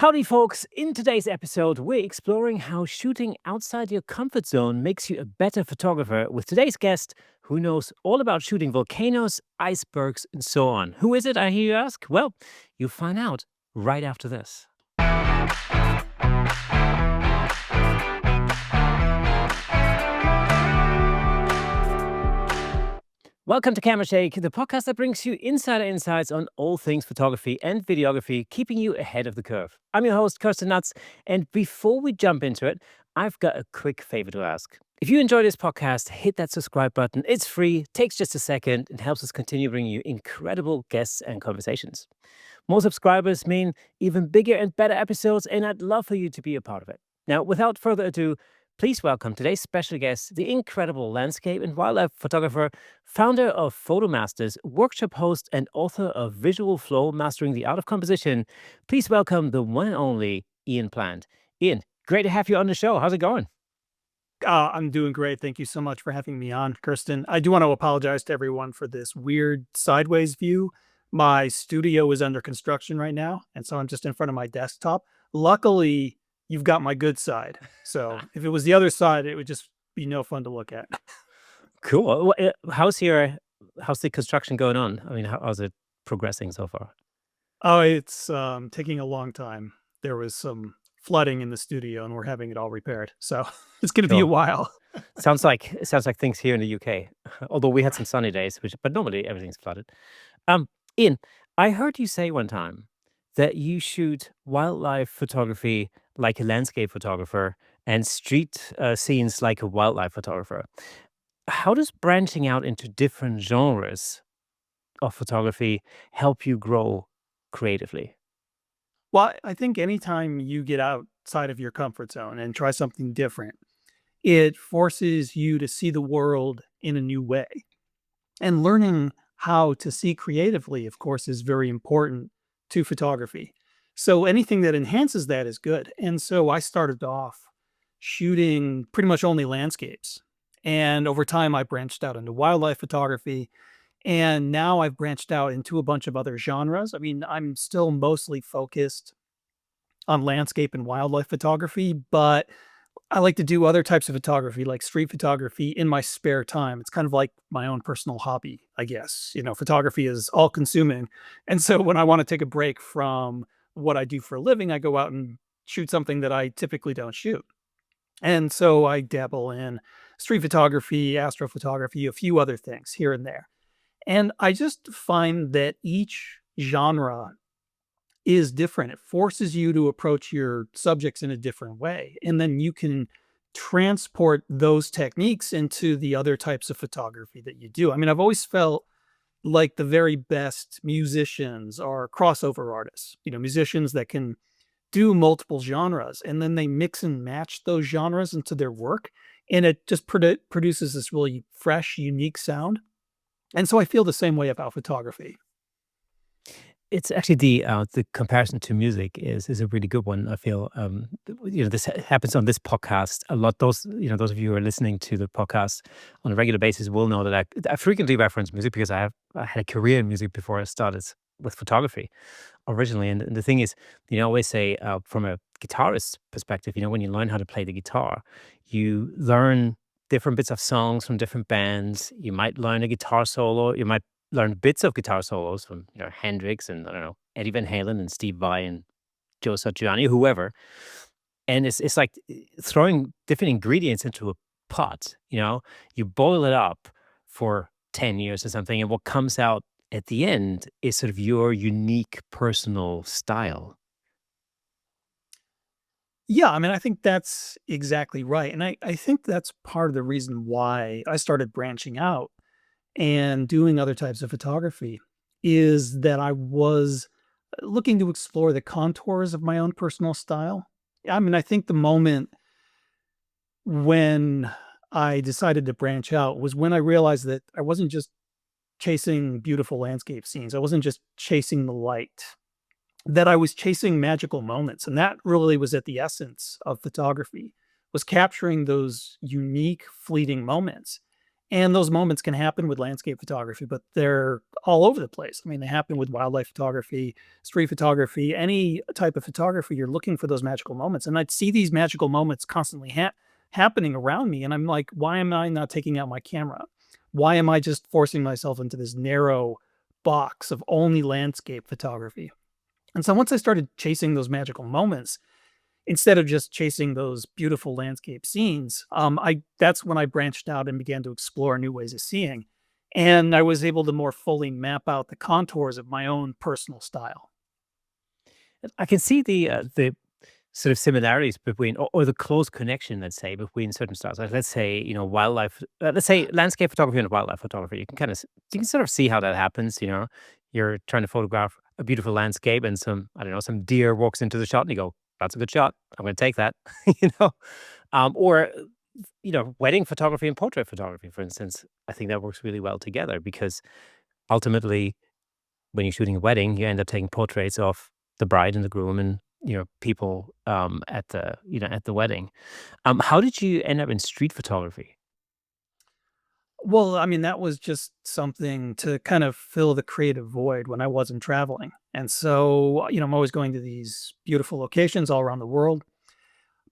Howdy, folks. In today's episode, we're exploring how shooting outside your comfort zone makes you a better photographer with today's guest, who knows all about shooting volcanoes, icebergs, and so on. Who is it, I hear you ask? Well, you'll find out right after this. Welcome to Camera Shake, the podcast that brings you insider insights on all things photography and videography, keeping you ahead of the curve. I'm your host, Kirsten Nuts, and before we jump into it, I've got a quick favor to ask. If you enjoy this podcast, hit that subscribe button. It's free, takes just a second, and helps us continue bringing you incredible guests and conversations. More subscribers mean even bigger and better episodes, and I'd love for you to be a part of it. Now, without further ado, please welcome today's special guest, the incredible landscape and wildlife photographer, founder of PhotoMasters, workshop host, and author of Visual Flow, Mastering the Art of Composition. Please welcome the one and only Ian Plant. Ian, great to have you on the show. How's it going? I'm doing great. Thank you so much for having me on, Kirsten. I do want to apologize to everyone for this weird sideways view. My studio is under construction right now, and so I'm just in front of my desktop. Luckily, you've got my good side. So if it was the other side, it would just be no fun to look at. Cool. How's the construction going on? I mean, how's it progressing so far? Oh, it's taking a long time. There was some flooding in the studio, and we're having it all repaired. So it's going to be a Sure. while. Sounds like things here in the UK. Although we had some sunny days, but normally everything's flooded. Um, Ian, I heard you say one time that you shoot wildlife photography like a landscape photographer and street scenes like a wildlife photographer. How does branching out into different genres of photography help you grow creatively? Well, I think anytime you get outside of your comfort zone and try something different, it forces you to see the world in a new way. And learning how to see creatively, of course, is very important to photography. So anything that enhances that is good. And so I started off shooting pretty much only landscapes. And over time, I branched out into wildlife photography. And now I've branched out into a bunch of other genres. I mean, I'm still mostly focused on landscape and wildlife photography, but I like to do other types of photography, like street photography, in my spare time. It's kind of like my own personal hobby, I guess. Photography is all consuming. And so when I want to take a break from what I do for a living, I go out and shoot something that I typically don't shoot. And so I dabble in street photography, astrophotography, a few other things here and there. And I just find that each genre is different. It forces you to approach your subjects in a different way. And then you can transport those techniques into the other types of photography that you do. I mean, I've always felt like the very best musicians are crossover artists, musicians that can do multiple genres and then they mix and match those genres into their work. And it just produces this really fresh, unique sound. And so I feel the same way about photography. It's actually the comparison to music is a really good one. I feel this happens on this podcast a lot. Those of you who are listening to the podcast on a regular basis will know that I frequently reference music because I had a career in music before I started with photography originally. And the thing is, I always say from a guitarist perspective, when you learn how to play the guitar, you learn different bits of songs from different bands. You might learn a guitar solo. You might learn bits of guitar solos from Hendrix and I don't know Eddie Van Halen and Steve Vai and Joe Satriani, whoever. And it's like throwing different ingredients into a pot. You boil it up for 10 years or something, and what comes out at the end is sort of your unique personal style. Yeah, I mean, I think that's exactly right. And I think that's part of the reason why I started branching out and doing other types of photography is that I was looking to explore the contours of my own personal style. I mean, I think the moment when I decided to branch out was when I realized that I wasn't just chasing beautiful landscape scenes. I wasn't just chasing the light, that I was chasing magical moments. And that really was at the essence of photography, was capturing those unique fleeting moments. And those moments can happen with landscape photography, but they're all over the place. I mean, they happen with wildlife photography, street photography, any type of photography. You're looking for those magical moments. And I'd see these magical moments constantly happening around me. And I'm like, why am I not taking out my camera? Why am I just forcing myself into this narrow box of only landscape photography? And so once I started chasing those magical moments, instead of just chasing those beautiful landscape scenes, I that's when I branched out and began to explore new ways of seeing, and I was able to more fully map out the contours of my own personal style. I can see the sort of similarities between or the close connection, let's say, between certain styles. Like, let's say, wildlife let's say landscape photography and wildlife photography. You can you can sort of see how that happens, You're trying to photograph a beautiful landscape and I don't know, some deer walks into the shot and you go, "That's a good shot. I'm gonna take that." You know? Or, wedding photography and portrait photography, for instance. I think that works really well together because ultimately when you're shooting a wedding, you end up taking portraits of the bride and the groom and, people, at the wedding. How did you end up in street photography? Well, I mean, that was just something to kind of fill the creative void when I wasn't traveling, and so, I'm always going to these beautiful locations all around the world,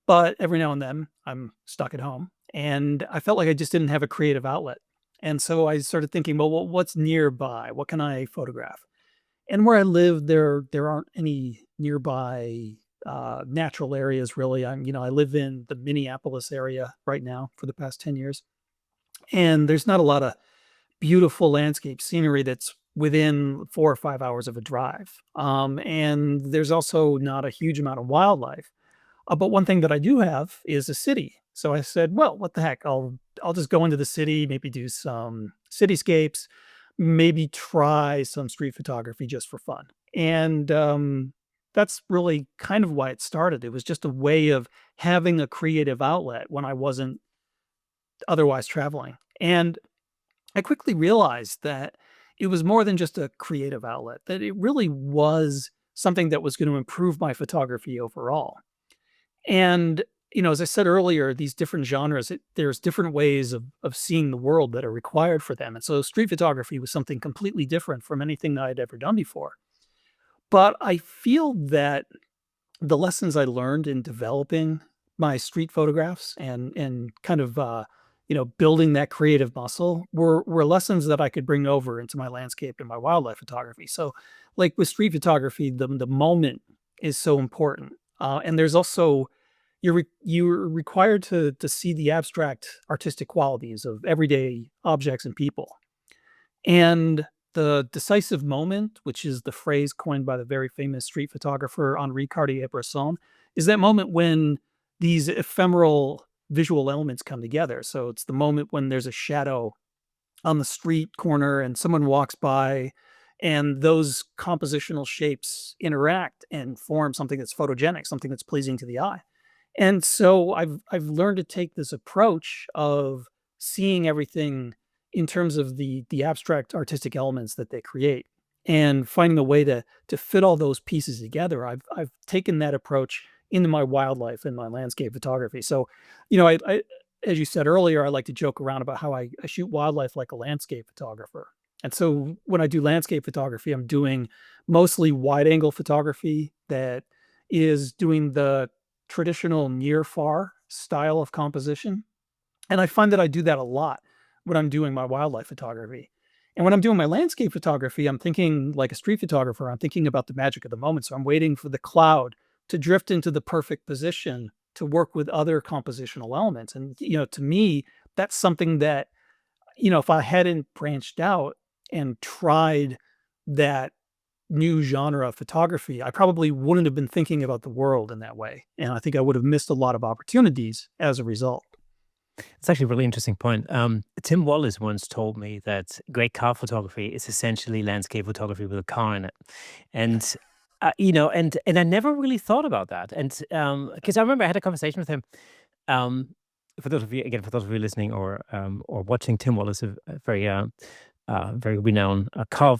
but every now and then, I'm stuck at home, and I felt like I just didn't have a creative outlet, and so I started thinking, "Well, what's nearby? What can I photograph?" And where I live, there aren't any nearby, natural areas really. I live in the Minneapolis area right now for the past 10 years, and there's not a lot of beautiful landscape scenery that's within 4 or 5 hours of a drive. And there's also not a huge amount of wildlife. But one thing that I do have is a city. So I said, "Well, what the heck? I'll just go into the city, maybe do some cityscapes, maybe try some street photography just for fun." And that's really kind of why it started. It was just a way of having a creative outlet when I wasn't otherwise traveling. And I quickly realized that it was more than just a creative outlet, that it really was something that was going to improve my photography overall. And, as I said earlier, these different genres, there's different ways of seeing the world that are required for them. And so street photography was something completely different from anything that I'd ever done before. But I feel that the lessons I learned in developing my street photographs and kind of building that creative muscle were lessons that I could bring over into my landscape and my wildlife photography. So, like with street photography, the moment is so important, and there's also you're required to see the abstract artistic qualities of everyday objects and people. And the decisive moment, which is the phrase coined by the very famous street photographer Henri Cartier-Bresson, is that moment when these ephemeral visual elements come together. So it's the moment when there's a shadow on the street corner and someone walks by and those compositional shapes interact and form something that's photogenic, something that's pleasing to the eye. And so I've learned to take this approach of seeing everything in terms of the abstract artistic elements that they create and finding a way to fit all those pieces together. I've taken that approach into my wildlife and my landscape photography. So, I as you said earlier, I like to joke around about how I shoot wildlife like a landscape photographer. And so when I do landscape photography, I'm doing mostly wide angle photography that is doing the traditional near far style of composition. And I find that I do that a lot when I'm doing my wildlife photography. And when I'm doing my landscape photography, I'm thinking like a street photographer, I'm thinking about the magic of the moment. So I'm waiting for the cloud to drift into the perfect position to work with other compositional elements. And, to me, that's something that, if I hadn't branched out and tried that new genre of photography, I probably wouldn't have been thinking about the world in that way, and I think I would have missed a lot of opportunities as a result. It's actually a really interesting point. Tim Wallace once told me that great car photography is essentially landscape photography with a car in it, and and I never really thought about that. And because I remember I had a conversation with him. Um, for those of you listening or watching, Tim Wallace, a very renowned I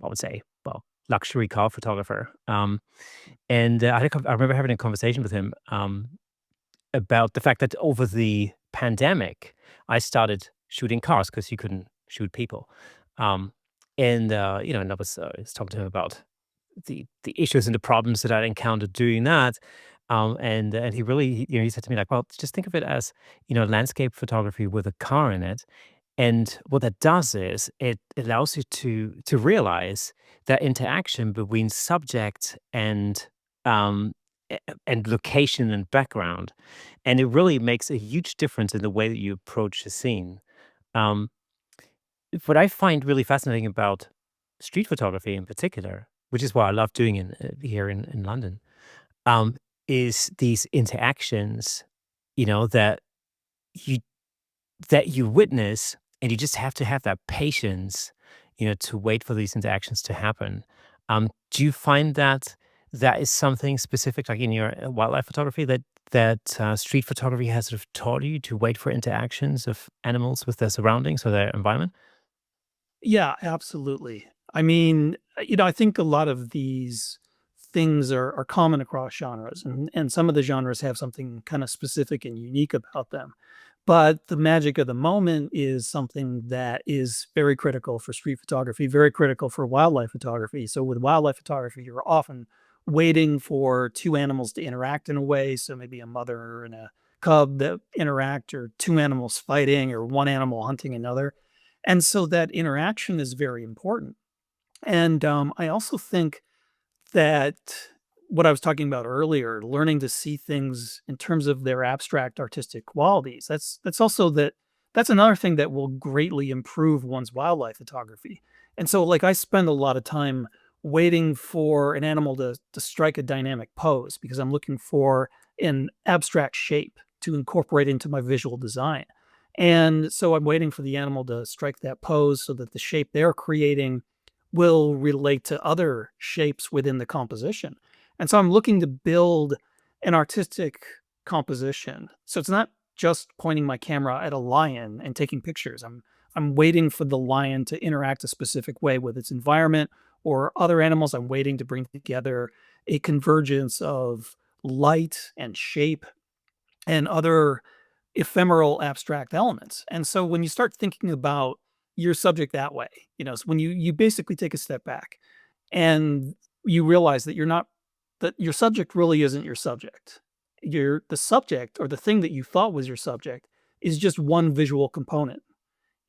would say, well, luxury car photographer. And I remember having a conversation with him about the fact that over the pandemic, I started shooting cars because he couldn't shoot people. Um, and I was talking to him about the issues and the problems that I encountered doing that. And he really, he said to me like, "Well, just think of it as, landscape photography with a car in it." And what that does is it allows you to realize that interaction between subject um and location and background. And it really makes a huge difference in the way that you approach the scene. Um, what I find really fascinating about street photography in particular, which is what I love doing here in London, um, is these interactions, that you you witness, and you just have to have that patience, to wait for these interactions to happen. Do you find that that is something specific, like in your wildlife photography, that street photography has sort of taught you to wait for interactions of animals with their surroundings or their environment? Yeah, absolutely. I mean, I think a lot of these things are common across genres, and some of the genres have something kind of specific and unique about them. But the magic of the moment is something that is very critical for street photography, very critical for wildlife photography. So with wildlife photography, you're often waiting for two animals to interact in a way. So maybe a mother and a cub that interact, or two animals fighting, or one animal hunting another. And so that interaction is very important. And I also think that what I was talking about earlier, learning to see things in terms of their abstract artistic qualities, that's another thing that will greatly improve one's wildlife photography. And so like I spend a lot of time waiting for an animal to strike a dynamic pose because I'm looking for an abstract shape to incorporate into my visual design. And so I'm waiting for the animal to strike that pose so that the shape they're creating will relate to other shapes within the composition. And so I'm looking to build an artistic composition. So it's not just pointing my camera at a lion and taking pictures. I'm waiting for the lion to interact a specific way with its environment or other animals. I'm waiting to bring together a convergence of light and shape and other ephemeral abstract elements. And so when you start thinking about your subject that way, so when you basically take a step back and you realize that your subject really isn't your subject. The subject, or the thing that you thought was your subject, is just one visual component,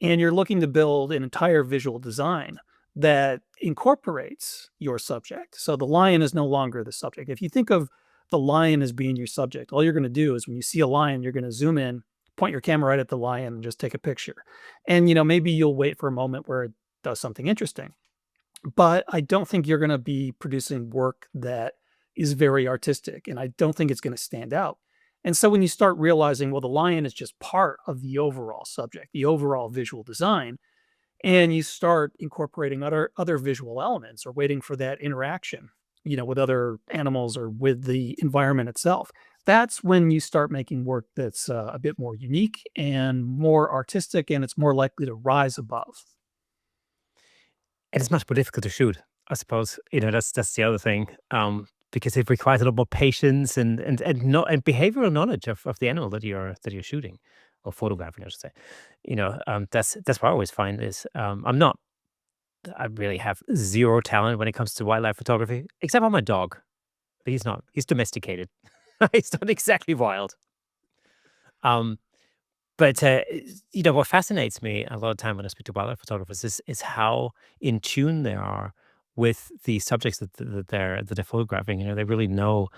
and you're looking to build an entire visual design that incorporates your subject. So the lion is no longer the subject. If you think of the lion as being your subject, all you're going to do is when you see a lion, you're going to zoom in, point your camera right at the lion, and just take a picture. And maybe you'll wait for a moment where it does something interesting. But I don't think you're going to be producing work that is very artistic, and I don't think it's going to stand out. And so when you start realizing, well, the lion is just part of the overall subject, the overall visual design, and you start incorporating other visual elements or waiting for that interaction, with other animals or with the environment itself. That's when you start making work that's a bit more unique and more artistic, and it's more likely to rise above. And it's much more difficult to shoot, I suppose. That's the other thing, because it requires a lot more patience and behavioral knowledge of the animal that you're shooting or photographing, I should say. That's what I always find is I really have zero talent when it comes to wildlife photography, except for my dog. But he's not. He's domesticated. He's not exactly wild. Um, but what fascinates me a lot of time when I speak to wildlife photographers is how in tune they are with the subjects that they're photographing. They really know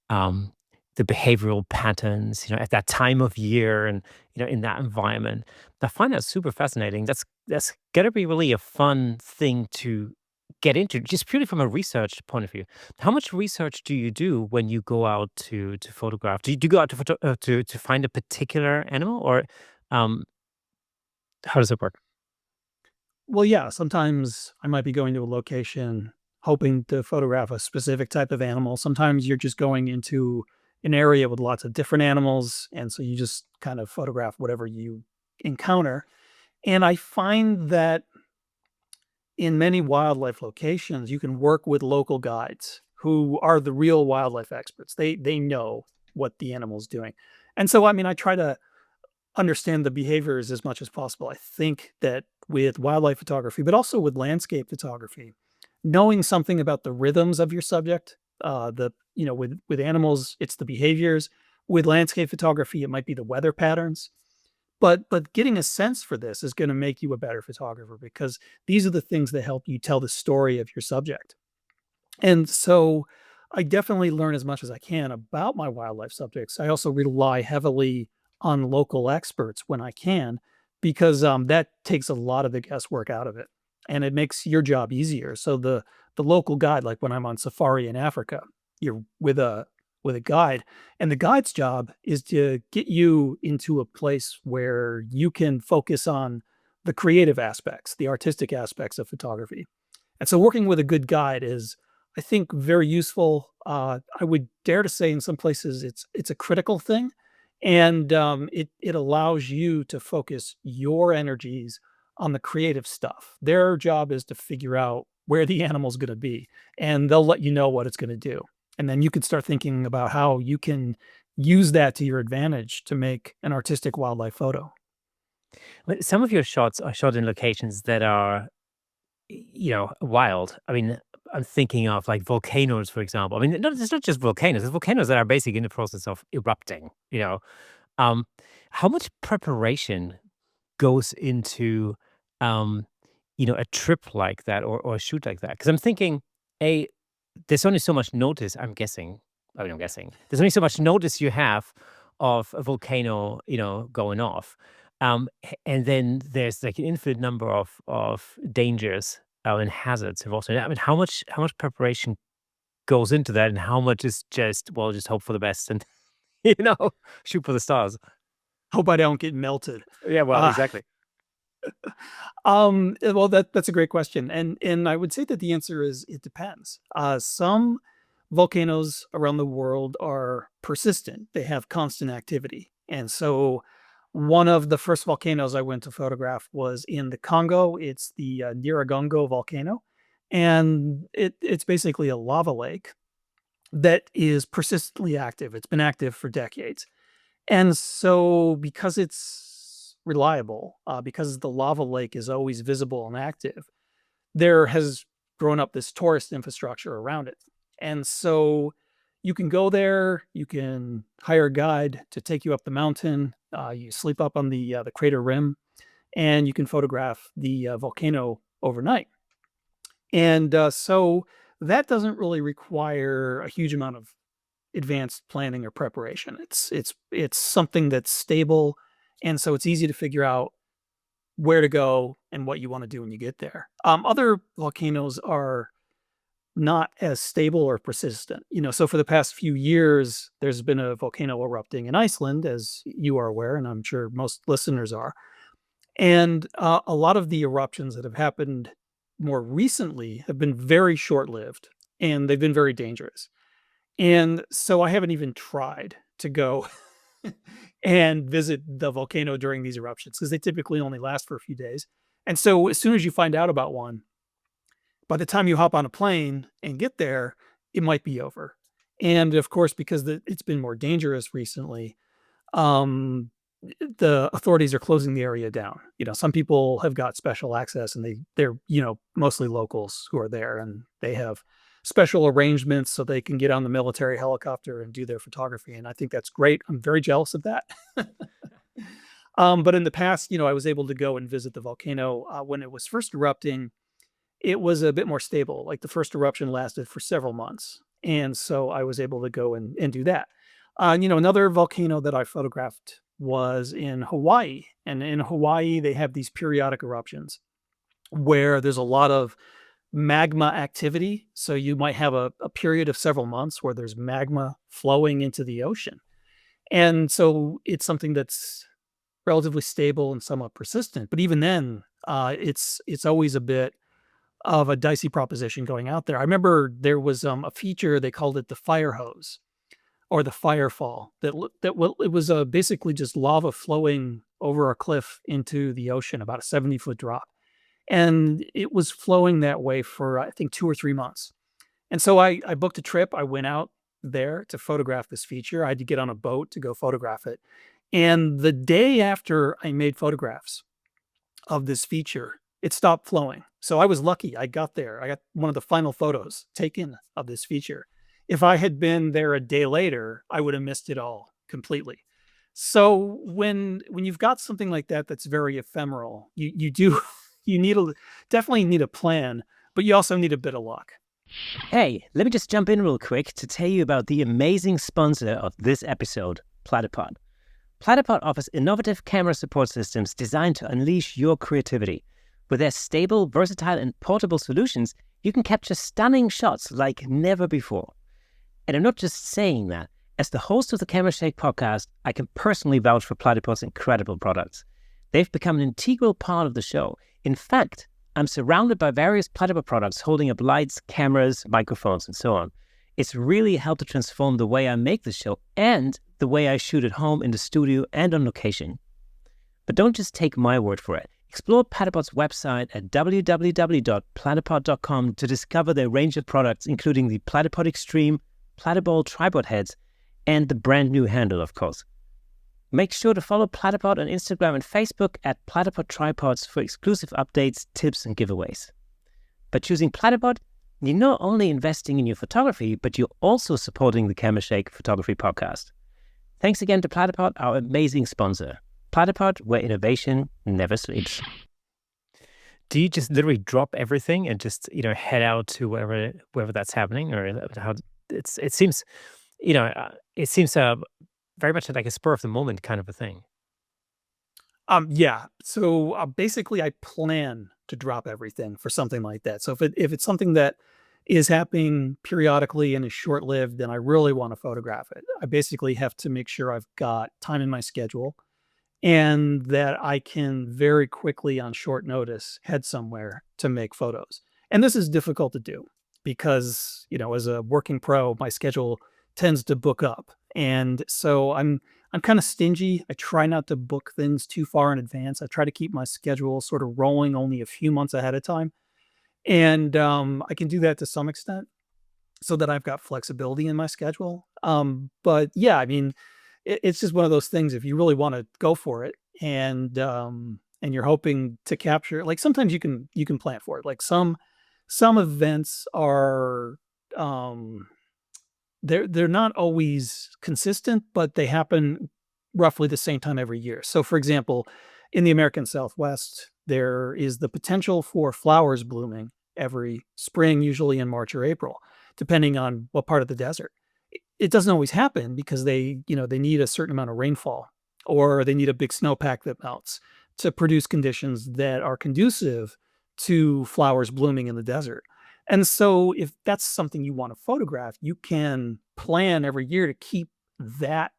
um, the behavioral patterns. At that time of year and in that environment. I find that super fascinating. That's gonna be really a fun thing to get into, just purely from a research point of view. How much research do you do when you go out to photograph? Do you go out to find a particular animal, or um, how does it work? Well, yeah, sometimes I might be going to a location hoping to photograph a specific type of animal. Sometimes you're just going into an area with lots of different animals, and so you just kind of photograph whatever you encounter. And I find that in many wildlife locations, you can work with local guides who are the real wildlife experts. They know what the animal's doing. And so I mean, I try to understand the behaviors as much as possible. I think that with wildlife photography, but also with landscape photography, knowing something about the rhythms of your subject, with animals, it's the behaviors. With landscape photography, it might be the weather patterns. But getting a sense for this is going to make you a better photographer because these are the things that help you tell the story of your subject. And so I definitely learn as much as I can about my wildlife subjects. I also rely heavily on local experts when I can, because that takes a lot of the guesswork out of it, and it makes your job easier. So the local guide, like when I'm on safari in Africa, you're with a guide, and the guide's job is to get you into a place where you can focus on the creative aspects, the artistic aspects of photography. And so working with a good guide is, I think, very useful. I would dare to say in some places it's a critical thing, and it allows you to focus your energies on the creative stuff. Their job is to figure out where the animal's going to be, and they'll let you know what it's going to do, and then you can start thinking about how you can use that to your advantage to make an artistic wildlife photo. But some of your shots are shot in locations that are, wild. I mean, I'm thinking of like volcanoes, for example. I mean, it's not just volcanoes. It's volcanoes that are basically in the process of erupting. Um, how much preparation goes into, um, a trip like that or a shoot like that? Because I'm thinking, a there's only so much notice. I'm guessing. I mean, I'm guessing there's only so much notice you have of a volcano, going off, and then there's like an infinite number of dangers and hazards involved in it. I mean, how much preparation goes into that, and how much is just just hope for the best and you know shoot for the stars. Hope I don't get melted. Yeah, well, Uh, exactly. well, that's a great question, and I would say that the answer is it depends. Some volcanoes around the world are persistent; they have constant activity, and so one of the first volcanoes I went to photograph was in the Congo. It's the Nyiragongo volcano, and it's basically a lava lake that is persistently active. It's been active for decades. And so, because it's reliable, because the lava lake is always visible and active, there has grown up this tourist infrastructure around it. And so, you can go there, you can hire a guide to take you up the mountain. You sleep up on the crater rim, and you can photograph the volcano overnight. And so, that doesn't really require a huge amount of advanced planning or preparation. It's something that's stable, and so it's easy to figure out where to go and what you want to do when you get there. Other volcanoes are not as stable or persistent. So for the past few years, there's been a volcano erupting in Iceland, as you are aware, and I'm sure most listeners are. And a lot of the eruptions that have happened more recently have been very short lived, and they've been very dangerous. And so I haven't even tried to go and visit the volcano during these eruptions because they typically only last for a few days. And so as soon as you find out about one, by the time you hop on a plane and get there, it might be over. And of course, because it's been more dangerous recently, um, the authorities are closing the area down. Some people have got special access, and they're mostly locals who are there, and they have special arrangements so they can get on the military helicopter and do their photography. And I think that's great. I'm very jealous of that. But in the past, I was able to go and visit the volcano when it was first erupting. It was a bit more stable. Like the first eruption lasted for several months, and so I was able to go and do that. Another volcano that I photographed was in Hawaii. And in Hawaii, they have these periodic eruptions where there's a lot of magma activity. So you might have a period of several months where there's magma flowing into the ocean. And so it's something that's relatively stable and somewhat persistent. But even then, it's always a bit of a dicey proposition going out there. I remember there was a feature, they called it the fire hose or the firefall, it was basically just lava flowing over a cliff into the ocean, about a 70-foot drop, and it was flowing that way for I think 2 or 3 months. And so I booked a trip. I went out there to photograph this feature. I had to get on a boat to go photograph it, And the day after I made photographs of this feature, it stopped flowing. So I was lucky. I got there. I got one of the final photos taken of this feature. If I had been there a day later, I would have missed it all completely. So when you've got something like that that's very ephemeral, you do you need a definitely need a plan, but you also need a bit of luck. Hey, let me just jump in real quick to tell you about the amazing sponsor of this episode, Platypod. Platypod offers innovative camera support systems designed to unleash your creativity. With their stable, versatile, and portable solutions, you can capture stunning shots like never before. And I'm not just saying that. As the host of the Camera Shake podcast, I can personally vouch for Platypod's incredible products. They've become an integral part of the show. In fact, I'm surrounded by various Platypod products holding up lights, cameras, microphones, and so on. It's really helped to transform the way I make the show and the way I shoot at home, in the studio, and on location. But don't just take my word for it. Explore Platypod's website at www.platypod.com to discover their range of products, including the Platypod Extreme, Platypod tripod heads, and the brand new handle, of course. Make sure to follow Platypod on Instagram and Facebook at Platypod Tripods for exclusive updates, tips, and giveaways. By choosing Platypod, you're not only investing in your photography, but you're also supporting the Camera Shake Photography Podcast. Thanks again to Platypod, our amazing sponsor. Platypod, where innovation never sleeps. Do you just literally drop everything and just, head out to wherever that's happening, or how it seems, it seems very much like a spur of the moment kind of a thing. Yeah. So basically, I plan to drop everything for something like that. So if it's something that is happening periodically and is short lived, then I really want to photograph it. I basically have to make sure I've got time in my schedule and that I can very quickly on short notice head somewhere to make photos. And this is difficult to do because, as a working pro, my schedule tends to book up. And so I'm kind of stingy. I try not to book things too far in advance. I try to keep my schedule sort of rolling only a few months ahead of time. And I can do that to some extent so that I've got flexibility in my schedule. But yeah, I mean, it's just one of those things. If you really want to go for it, and you're hoping to capture, like sometimes you can plan for it. Like some events are um, they're not always consistent, but they happen roughly the same time every year. So, for example, in the American Southwest, there is the potential for flowers blooming every spring, usually in March or April, depending on what part of the desert. It doesn't always happen because they need a certain amount of rainfall or they need a big snowpack that melts to produce conditions that are conducive to flowers blooming in the desert. And so if that's something you want to photograph, you can plan every year to keep that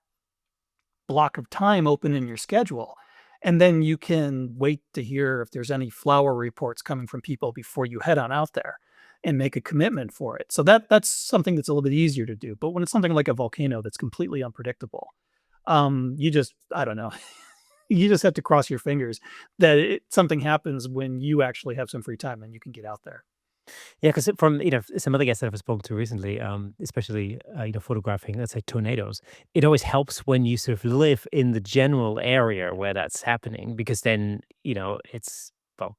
block of time open in your schedule. And then you can wait to hear if there's any flower reports coming from people before you head on out there and make a commitment for it. So that's something that's a little bit easier to do. But when it's something like a volcano that's completely unpredictable, you just I don't know. You just have to cross your fingers that something happens when you actually have some free time and you can get out there. Yeah, because from some other guests that I've spoken to recently, especially photographing, let's say tornadoes, it always helps when you sort of live in the general area where that's happening, because then it's well,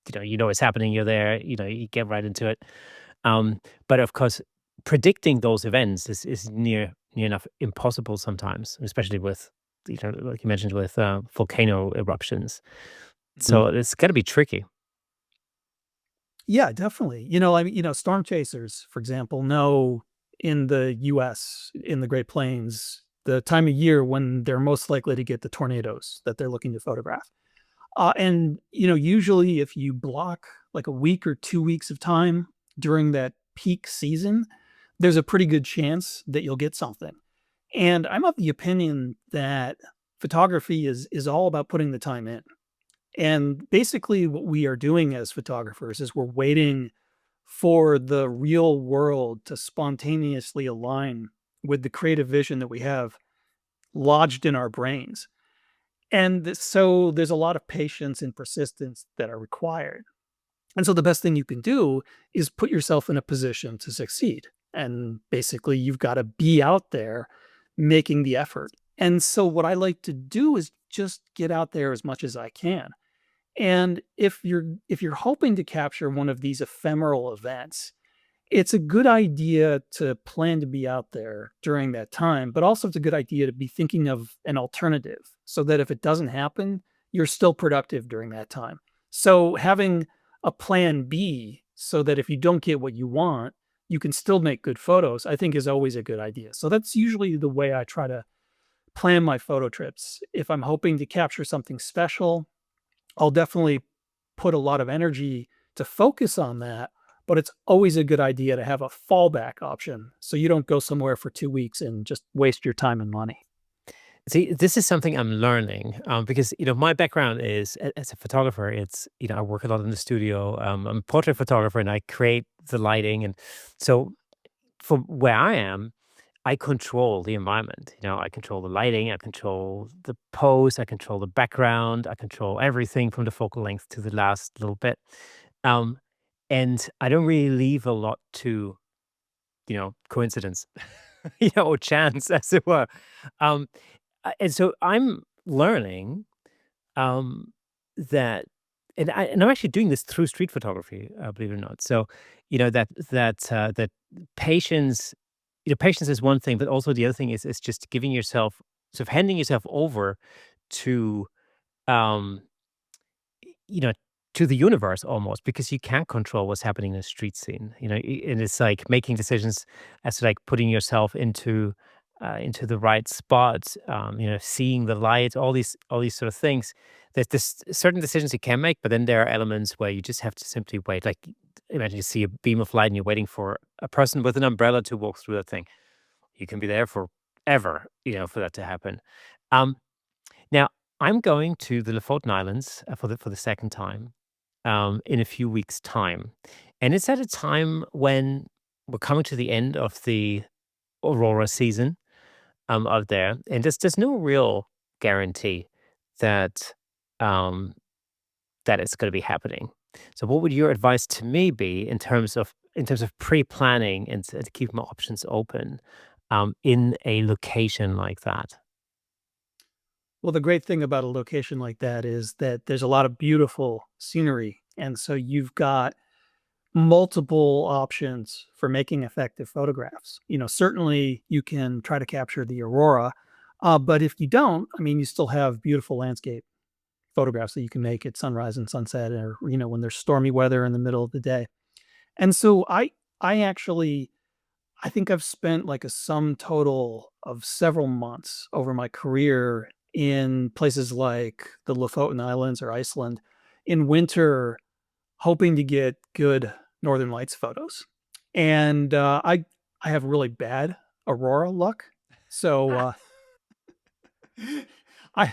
it's happening. You're there. You get right into it. But of course, predicting those events is near enough impossible sometimes, especially with like you mentioned with volcano eruptions. Mhm. So it's got to be tricky. Yeah, definitely. I mean, storm chasers, for example, know in the US, in the Great Plains, the time of year when they're most likely to get the tornadoes that they're looking to photograph. And, usually if you block like a week or 2 weeks of time during that peak season, there's a pretty good chance that you'll get something. And I'm of the opinion that photography is all about putting the time in. And basically, what we are doing as photographers is we're waiting for the real world to spontaneously align with the creative vision that we have lodged in our brains. And so there's a lot of patience and persistence that are required. And so the best thing you can do is put yourself in a position to succeed. And basically, you've got to be out there making the effort. And so what I like to do is just get out there as much as I can. And if you're hoping to capture one of these ephemeral events, it's a good idea to plan to be out there during that time, but also it's a good idea to be thinking of an alternative so that if it doesn't happen, you're still productive during that time. So having a plan B so that if you don't get what you want, you can still make good photos, I think is always a good idea. So that's usually the way I try to plan my photo trips. If I'm hoping to capture something special, I'll definitely put a lot of energy to focus on that, but it's always a good idea to have a fallback option so you don't go somewhere for 2 weeks and just waste your time and money. See, this is something I'm learning, because, my background is as a photographer. It's, I work a lot in the studio. I'm a portrait photographer and I create the lighting. And so from where I am, I control the environment. I control the lighting, I control the pose, I control the background, I control everything from the focal length to the last little bit. Um, and I don't really leave a lot to, coincidence, or chance, as it were. Um, and so I'm learning um, that, and I'm actually doing this through street photography, believe it or not. So, that patience, patience is one thing, but also the other thing is just giving yourself, sort of handing yourself over to, um, you know, to the universe almost, because you can't control what's happening in the street scene. And it's like making decisions as to, like, putting yourself into the right spot, seeing the light, all these sort of things. There's this certain decisions you can make, but then there are elements where you just have to simply wait. Like, imagine you see a beam of light and you're waiting for a person with an umbrella to walk through that thing. You can be there forever, for that to happen. Um, Now, I'm going to the Lofoten Islands, for the second time, in a few weeks' time, and it's at a time when we're coming to the end of the aurora season, out there, and there's no real guarantee that um, that it's going to be happening. So, what would your advice to me be in terms of pre-planning and to keep my options open, in a location like that? Well, the great thing about a location like that is that there's a lot of beautiful scenery. And so you've got multiple options for making effective photographs. Certainly you can try to capture the aurora, but if you don't, I mean, you still have beautiful landscape photographs that you can make at sunrise and sunset, or when there's stormy weather in the middle of the day. And so I actually I think I've spent like a sum total of several months over my career in places like the Lofoten Islands or Iceland in winter, hoping to get good Northern Lights photos. And I have really bad aurora luck, so I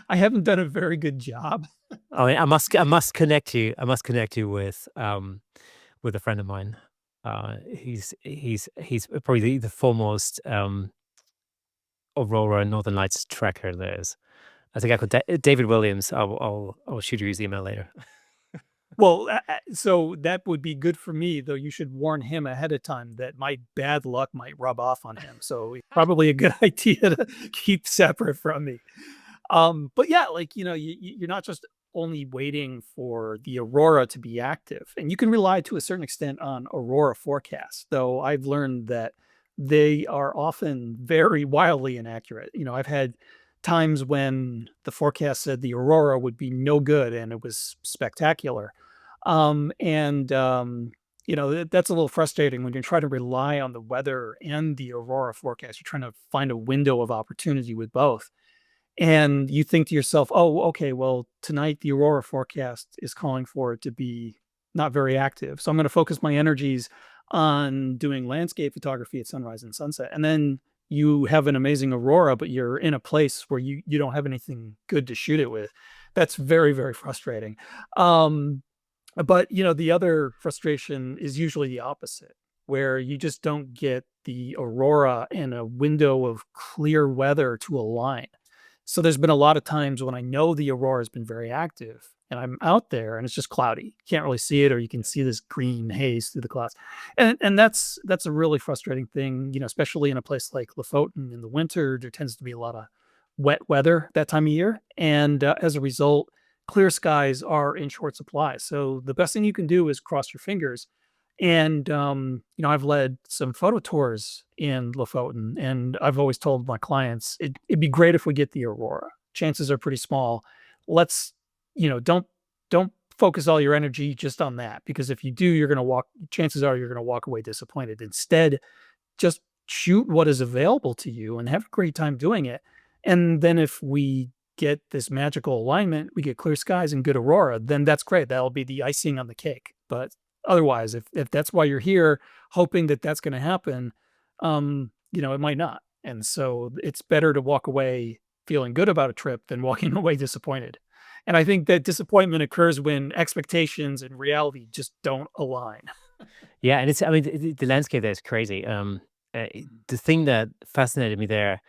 I haven't done a very good job. Oh, I must connect you. I must connect you with a friend of mine. He's probably the foremost Aurora Northern Lights tracker there is. I think I could David Williams. I'll shoot you his email later. Well, so that would be good for me, though you should warn him ahead of time that my bad luck might rub off on him. So it's probably a good idea to keep separate from me. But yeah, like, you're not just only waiting for the aurora to be active, and you can rely to a certain extent on aurora forecasts, though I've learned that they are often very wildly inaccurate. I've had times when the forecast said the aurora would be no good and it was spectacular. And that's a little frustrating when you're trying to rely on the weather and the aurora forecast. You're trying to find a window of opportunity with both. And you think to yourself, "Oh, okay, well, tonight the aurora forecast is calling for it to be not very active. So I'm gonna focus my energies on doing landscape photography at sunrise and sunset." And then you have an amazing aurora, but you're in a place where you don't have anything good to shoot it with. That's very, very frustrating. Um, but, the other frustration is usually the opposite, where you just don't get the aurora and a window of clear weather to align. So there's been a lot of times when I know the aurora has been very active and I'm out there and it's just cloudy. You can't really see it, or you can see this green haze through the clouds. And that's a really frustrating thing, especially in a place like Lofoten in the winter. There tends to be a lot of wet weather that time of year. And as a result, clear skies are in short supply. So the best thing you can do is cross your fingers. And I've led some photo tours in Lofoten, and I've always told my clients it'd be great if we get the aurora. Chances are pretty small. Let's, don't focus all your energy just on that, because if you do, you're going to walk. Chances are you're going to walk away disappointed. Instead, just shoot what is available to you and have a great time doing it. And then if we get this magical alignment, we get clear skies and good aurora, then that's great. That'll be the icing on the cake. But otherwise, if that's why you're here, hoping that that's going to happen, it might not. And so it's better to walk away feeling good about a trip than walking away disappointed. And I think that disappointment occurs when expectations and reality just don't align. Yeah, and it's I mean, the landscape there is crazy. The thing that fascinated me there,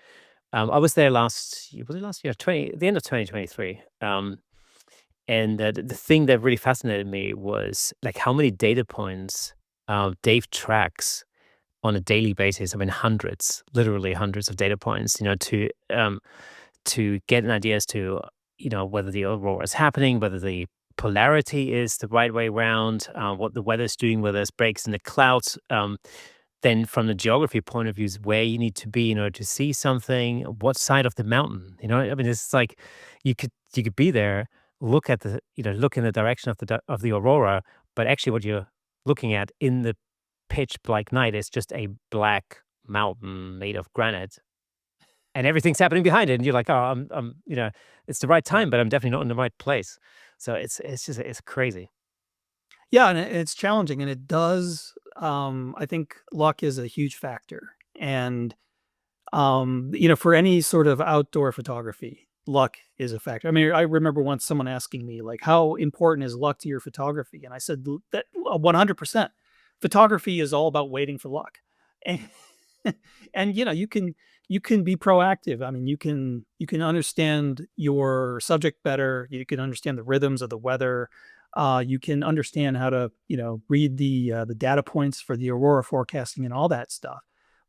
I was there last year? 20 the end of 2023. And the thing that really fascinated me was like how many data points Dave tracks on a daily basis. I mean, hundreds, literally hundreds of data points. To get an idea as to whether the aurora is happening, whether the polarity is the right way around, what the weather's doing, whether there's breaks in the clouds. Then, from the geography point of view, is where you need to be in order to see something. What side of the mountain? I mean, it's like you could be there, look at look in the direction of of the aurora, but actually, what you're looking at in the pitch black night is just a black mountain made of granite, and everything's happening behind it, and you're like, "Oh, it's the right Yeah. time, but I'm definitely not in the right place." So it's crazy. Yeah, and it's challenging, and it does, I think luck is a huge factor, and, for any sort of outdoor photography, luck is a factor. I mean, I remember once someone asking me, like, "How important is luck to your photography?" And I said, "L that 100%. Photography is all about waiting for luck." And and, you can be proactive. I mean, you can understand your subject better, you can understand the rhythms of the weather, you can understand how to, read the data points for the aurora forecasting and all that stuff.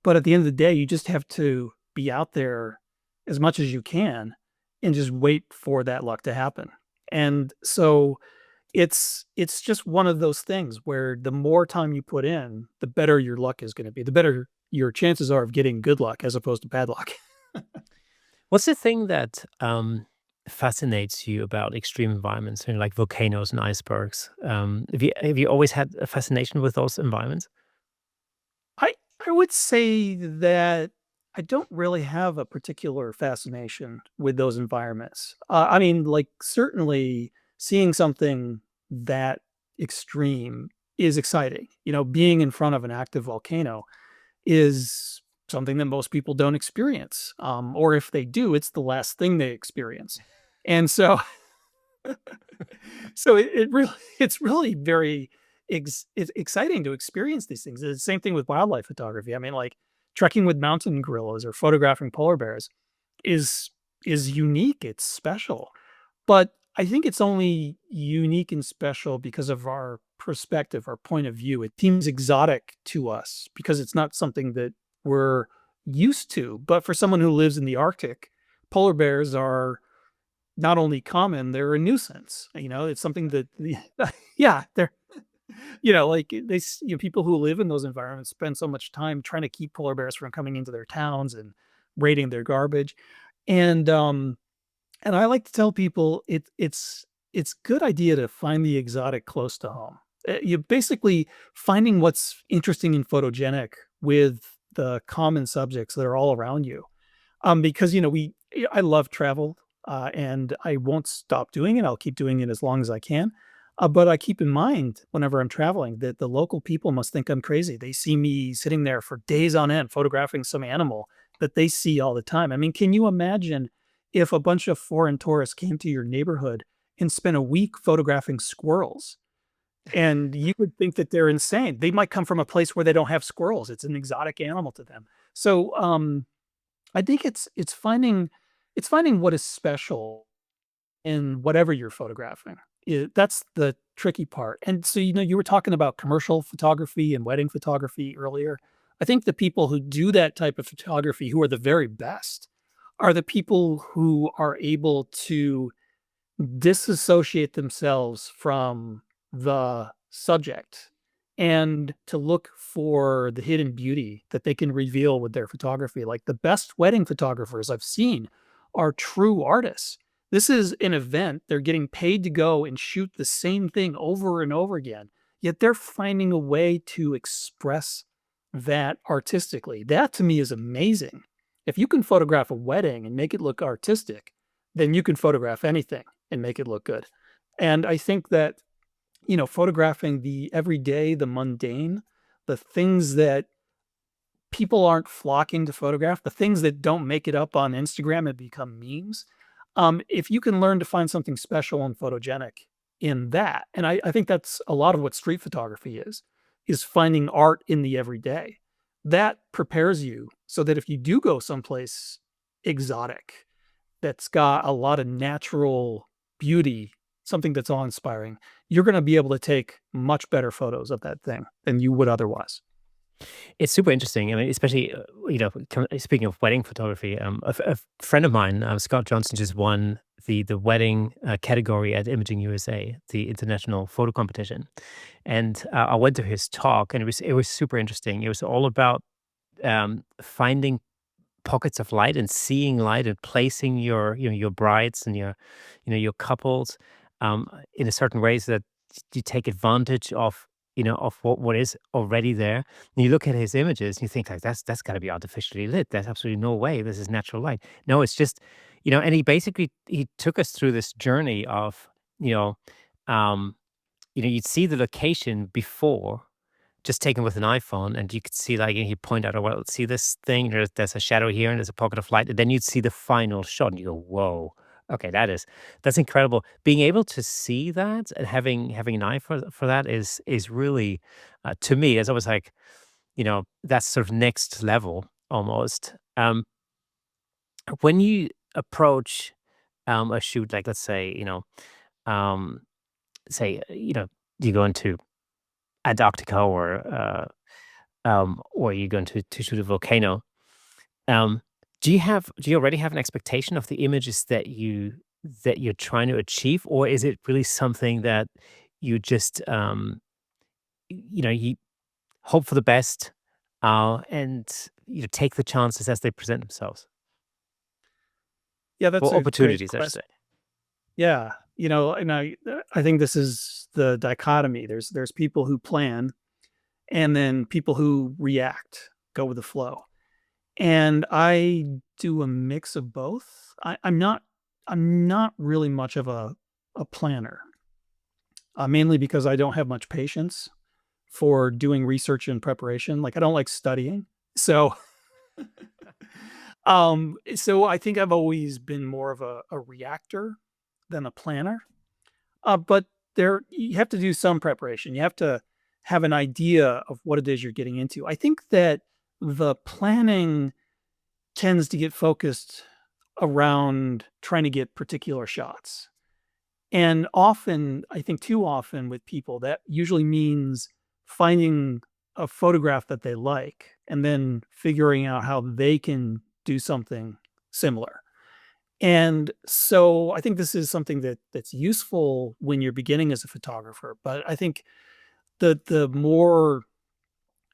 But at the end of the day, you just have to be out there as much as you can and just wait for that luck to happen. And so it's just one of those things where the more time you put in, the better your luck is going to be. The better your chances are of getting good luck as opposed to bad luck. What's the thing that fascinates you about extreme environments, like volcanoes and icebergs? Have you always had a fascination with those environments? I I would say that I don't really have a particular fascination with those environments. I mean, like, certainly seeing something that extreme is exciting. Being in front of an active volcano is something that most people don't experience, or if they do, it's the last thing they experience. And so it really it's really very it's exciting to experience these things. It's the same thing with wildlife photography. I mean, like, trekking with mountain gorillas or photographing polar bears is is unique, it's special. But I think it's only unique and special because of our perspective, our point of view. It seems exotic to us because it's not something that we're used to. But for someone who lives in the Arctic, polar bears are not only common, they're a nuisance. It's something that yeah, they're like people who live in those environments spend so much time trying to keep polar bears from coming into their towns and raiding their garbage. And and I like to tell people it's good idea to find the exotic close to home. You basically finding what's interesting and photogenic with the common subjects that are all around you. Because I love travel, and I won't stop doing it. I'll keep doing it as long as I can. But I keep in mind whenever I'm traveling that the local people must think I'm crazy. They see me sitting there for days on end photographing some animal that they see all the time. I mean, can you imagine if a bunch of foreign tourists came to your neighborhood and spent a week photographing squirrels? And you would think that they're insane. They might come from a place where they don't have squirrels. It's an exotic animal to them. So I think it's finding it's finding what is special in whatever you're photographing. That's the tricky part. And so, you were talking about commercial photography and wedding photography earlier. I think the people who do that type of photography, who are the very best, are the people who are able to disassociate themselves from the subject and to look for the hidden beauty that they can reveal with their photography. Like the best wedding photographers I've seen are true artists. This is an event. They're getting paid to go and shoot the same thing over and over again, yet they're finding a way to express that artistically. That to me is amazing. If you can photograph a wedding and make it look artistic, then you can photograph anything and make it look good. And I think that, photographing the everyday, the mundane, the things that people aren't flocking to photograph, the things that don't make it up on Instagram and become memes. If you can learn to find something special and photogenic in that, and I think that's a lot of what street photography is finding art in the everyday. That prepares you so that if you do go someplace exotic, that's got a lot of natural beauty, something that's awe-inspiring, you're gonna be able to take much better photos of that thing than you would otherwise. It's super interesting. I mean, especially, speaking of wedding photography, a friend of mine, Scott Johnson, just won the wedding category at Imaging USA, the international photo competition. And I went to his talk, and it was super interesting. It was all about finding pockets of light and seeing light and placing your brides and your couples in a certain ways that you take advantage of what is already there. And you look at his images and you think like that's got to be artificially lit. There's absolutely no way this is natural light. No, it's just and he took us through this journey of you know um you'd see the location before just taken with an iPhone, and you could see, like, and he'd point out, "Oh, well, see this thing? There's a shadow here, and there's a pocket of light," and then you'd see the final shot, and you go, "Whoa, okay, that's incredible." Being able to see that and having an eye for that is really, to me, it's always like, that's sort of next level almost. When you approach, a shoot, like, let's say, um, say, you go into Antarctica or you're going to shoot a volcano. Um, do you already have an expectation of the images that you're trying to achieve, or is it really something that you just you hope for the best and take the chances as they present themselves, Yeah, that's or a great opportunities, I should question. say. Yeah, and I think this is the dichotomy. There's people who plan and then people who react, go with the flow. And I do a mix of both. I'm not really much of a planner, mainly because I don't have much patience for doing research and preparation. Like I don't like studying. So so I think I've always been more of a reactor than a planner. But there you have to do some preparation. You have to have an idea of what it is you're getting into. I think that the planning tends to get focused around trying to get particular shots. And often, I think too often with people, that usually means finding a photograph that they like and then figuring out how they can do something similar. And so I think this is something that's useful when you're beginning as a photographer, but I think the more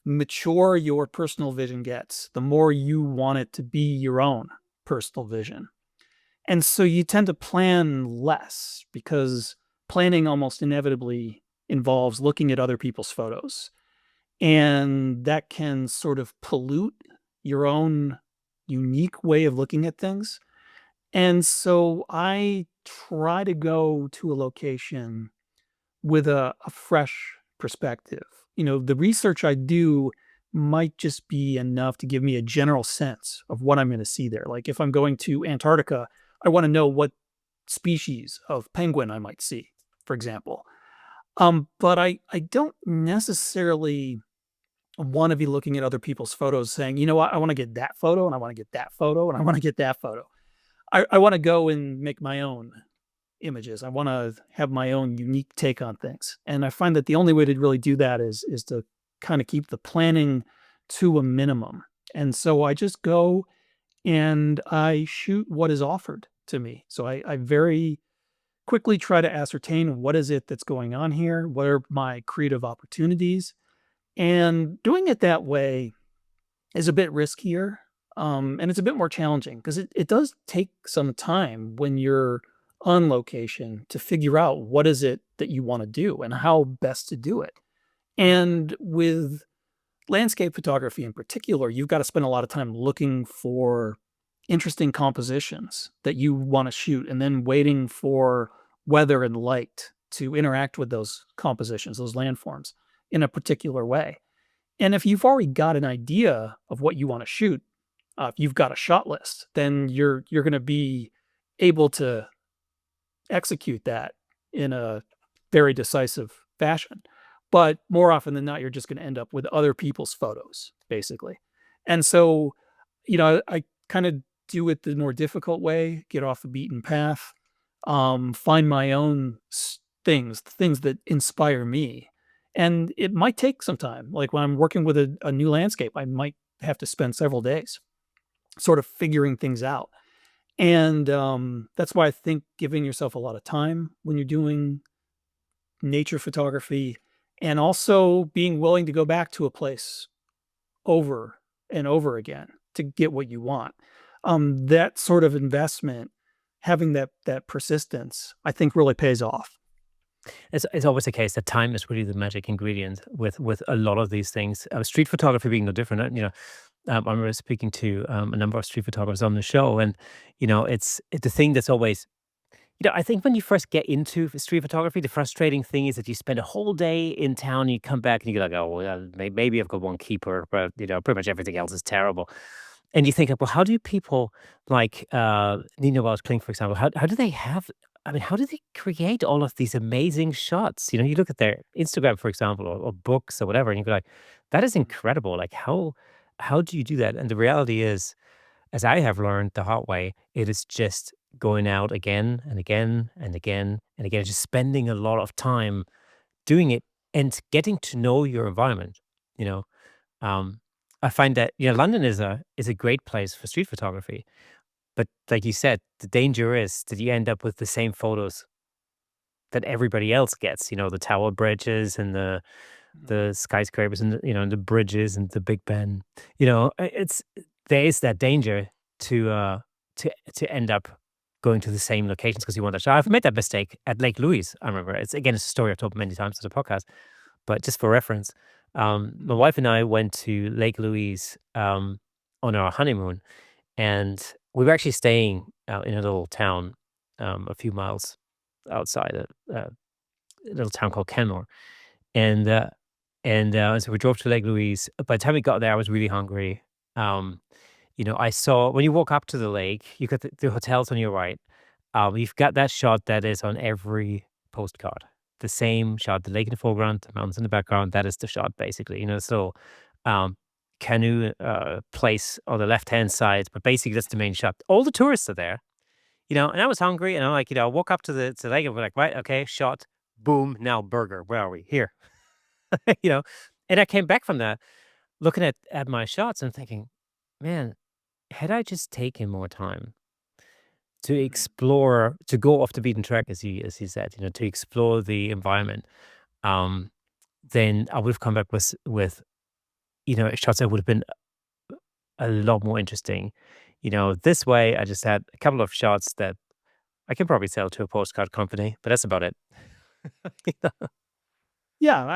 mature your personal vision gets, the more you want it to be your own personal vision. And so you tend to plan less because planning almost inevitably involves looking at other people's photos. And that can sort of pollute your own unique way of looking at things. And so I try to go to a location with a fresh perspective. The research I do might just be enough to give me a general sense of what I'm going to see there. Like if I'm going to Antarctica, I want to know what species of penguin I might see, for example. But I don't necessarily want to be looking at other people's photos saying, you know what, I want to get that photo and I want to get that photo and I want to get that photo. I want to go and make my own images. I want to have my own unique take on things. And I find that the only way to really do that is to kind of keep the planning to a minimum. And so I just go and I shoot what is offered to me. So I very quickly try to ascertain what is it that's going on here? What are my creative opportunities? And doing it that way is a bit riskier, and it's a bit more challenging because it does take some time when you're on location to figure out what is it that you want to do and how best to do it. And with landscape photography in particular, you've got to spend a lot of time looking for interesting compositions that you want to shoot and then waiting for weather and light to interact with those compositions, those landforms in a particular way. And if you've already got an idea of what you want to shoot, if you've got a shot list, then you're going to be able to execute that in a very decisive fashion. But more often than not, you're just going to end up with other people's photos, basically. And so, I kind of do it the more difficult way, get off the beaten path, find my own things that inspire me. And it might take some time. Like when I'm working with a new landscape, I might have to spend several days sort of figuring things out. And that's why I think giving yourself a lot of time when you're doing nature photography and also being willing to go back to a place over and over again to get what you want. That sort of investment, having that persistence, I think really pays off. It's always the case that time is really the magic ingredient with a lot of these things. Street photography being no different. I remember speaking to a number of street photographers on the show, and it's the thing that's always. I think when you first get into street photography, the frustrating thing is that you spend a whole day in town, you come back and you're like, oh, well, maybe I've got one keeper, but pretty much everything else is terrible. And you think, well, how do people like Nina Welch Kling, for example, how do they have? I mean, how do they create all of these amazing shots? You look at their Instagram, for example, or books or whatever, and you go like, that is incredible. Like, how do you do that? And the reality is, as I have learned the hard way, it is just going out again and again and again and again, just spending a lot of time doing it and getting to know your environment. You know, um, I find that London is a great place for street photography, but like you said, the danger is that you end up with the same photos that everybody else gets. The Tower Bridges and Mhm. the skyscrapers and the bridges and the Big Ben. It's there is that danger to to end up going to the same locations because you want that shot. I've made that mistake at Lake Louise. I remember it's a story I've told many times on the podcast, but just for reference, my Mhm. wife and I went to Lake Louise on our honeymoon, and we were actually staying out in a little town a few miles outside a little town called Kenmore, and so we drove to Lake Louise. By the time we got there, I was really hungry. Um, I saw when you walk up to the lake, you got the hotels on your right. You've got that shot that is on every postcard. The same shot, the lake in the foreground, the mountains in the background. That is the shot, basically. So um, canoe place on the left hand side, but basically that's the main shot. All the tourists are there, and I was hungry, and I'm like, I walk up to the lake, and we're like, right, okay, shot, boom, now burger. Where are we? Here, you know. And I came back from that looking at my shots and thinking, man, had I just taken more time to Mhm. explore, to go off the beaten track, as he said, to explore the environment, um, then I would have come back with shots that would have been a lot more interesting. This way, I just had a couple of shots that I can probably sell to a postcard company, but that's about it. Yeah,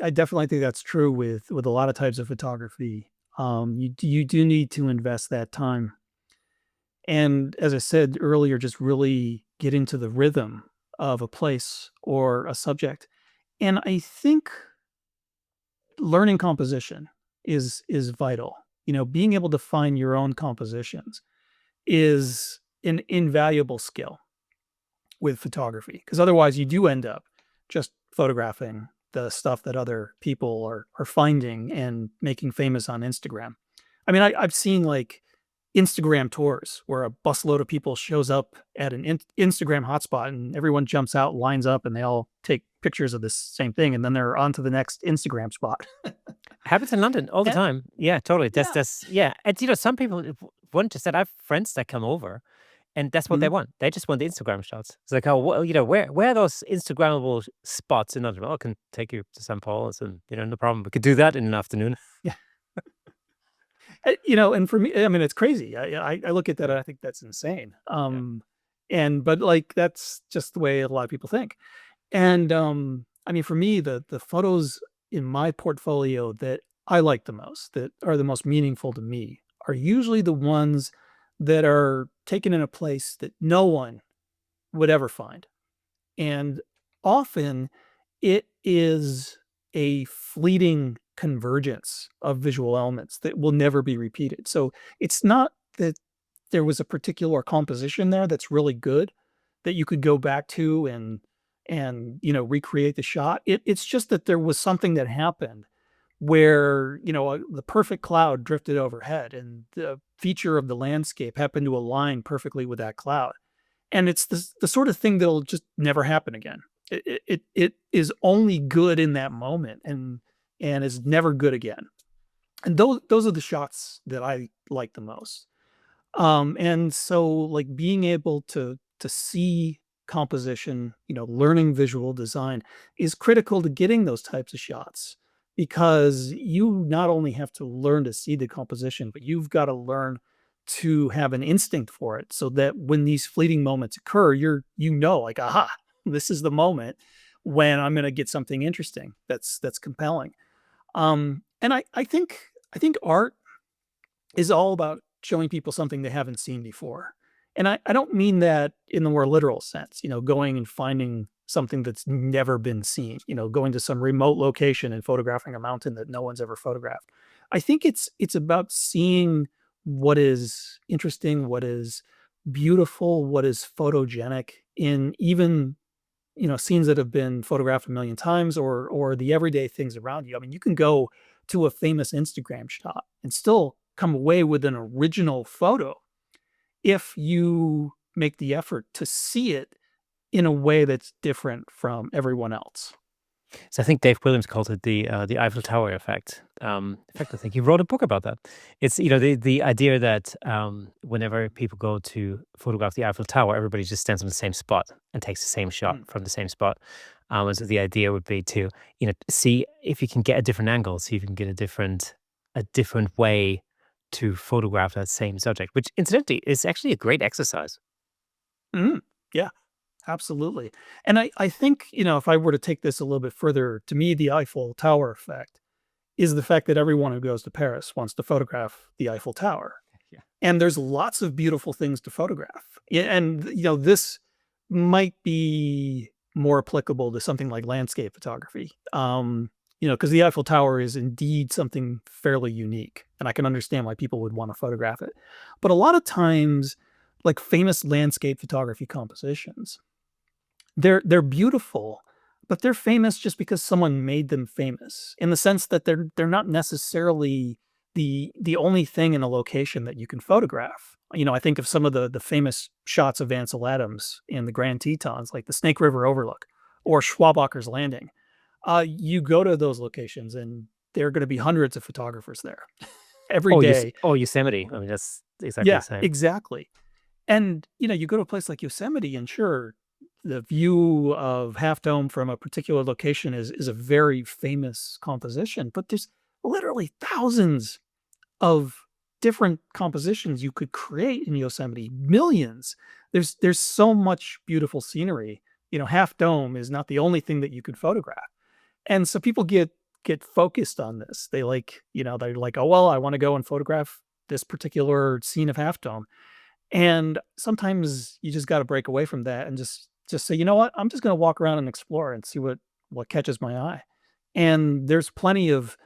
I definitely think that's true with a lot of types of photography. You do need to invest that time, and as I said earlier, just really get into the rhythm of a place or a subject. And I think learning composition is vital. Being able to find your own compositions is an invaluable skill with photography because otherwise you do end up just photographing the stuff that other people are finding and making famous on Instagram. I mean, I've seen like Instagram tours where a busload of people shows up at an Instagram hotspot and everyone jumps out, lines up, and they all take pictures of this same thing, and then they're on to the next Instagram spot. Happens in London all the And time. Yeah, totally. yeah. That's yeah. And some people want to say I have friends that come over and that's what they Mhm. want. They just want the Instagram shots. It's like, oh, well, where are those Instagrammable spots in London? Well, I can take you to St. Paul's and, no problem. We could do that in an afternoon. Yeah. And for me, I mean, it's crazy. I look at that and I think that's insane. Yeah. But like that's just the way a lot of people think. And I mean, for me, the photos in my portfolio that I like the most, that are the most meaningful to me, are usually the ones that are taken in a place that no one would ever find. And often it is a fleeting convergence of visual elements that will never be repeated. So it's not that there was a particular composition there that's really good that you could go back to and recreate the shot. It's just that there was something that happened where the perfect cloud drifted overhead and the feature of the landscape happened to align perfectly with that cloud, and it's the sort of thing that'll just never happen again. It is only good in that moment and is never good again. And those are the shots that I like the most. And so like being able to see composition, learning visual design is critical to getting those types of shots because you not only have to learn to see the composition, but you've got to learn to have an instinct for it so that when these fleeting moments occur, like, aha, this is the moment when I'm going to get something interesting that's compelling. And I think art is all about showing people something they haven't seen before. And I don't mean that in the more literal sense, going and finding something that's never been seen, going to some remote location and photographing a mountain that no one's ever photographed. I think it's about seeing what is interesting, what is beautiful, what is photogenic in even scenes that have been photographed a million times or the everyday things around you. I mean, you can go to a famous Instagram shot and still come away with an original photo if you make the effort to see it in a way that's different from everyone else. So I think Dave Williams called it the Eiffel Tower effect. In fact, I think he wrote a book about that. It's the idea that whenever people go to photograph the Eiffel Tower, everybody just stands on the same spot and takes the same shot Mm, from the same spot. And so the idea would be to see if you can get a different angle, see if you can get a different way to photograph that same subject, which incidentally is actually a great exercise. mm, yeah, absolutely. And I think, if I were to take this a little bit further, to me, the Eiffel Tower effect is the fact that everyone who goes to Paris wants to photograph the Eiffel Tower. Yeah. And there's lots of beautiful things to photograph. Yeah, and this might be more applicable to something like landscape photography. Because the Eiffel Tower is indeed something fairly unique, and I can understand why people would want to photograph it. But a lot of times, like famous landscape photography compositions, they're beautiful, but they're famous just because someone made them famous in the sense that they're not necessarily the only thing in a location that you can photograph. I think of some of the famous shots of Ansel Adams in the Grand Tetons, like the Snake River Overlook or Schwabacher's Landing. You go to those locations and there are going to be hundreds of photographers there every day. Yosemite. I mean, that's exactly the Yeah, same. exactly. And, you go to a place like Yosemite and sure, the view of Half Dome from a particular location is a very famous composition, but there's literally thousands of different compositions you could create in Yosemite, millions. There's so much beautiful scenery. Half Dome is not the only thing that you could photograph. And so people get focused on this. They're like, "Oh, well, I wanna go and photograph this particular scene of Half Dome." And sometimes you just gotta break away from that and just say, "You know what? I'm just gonna walk around and explore and see what catches my eye." And there's plenty of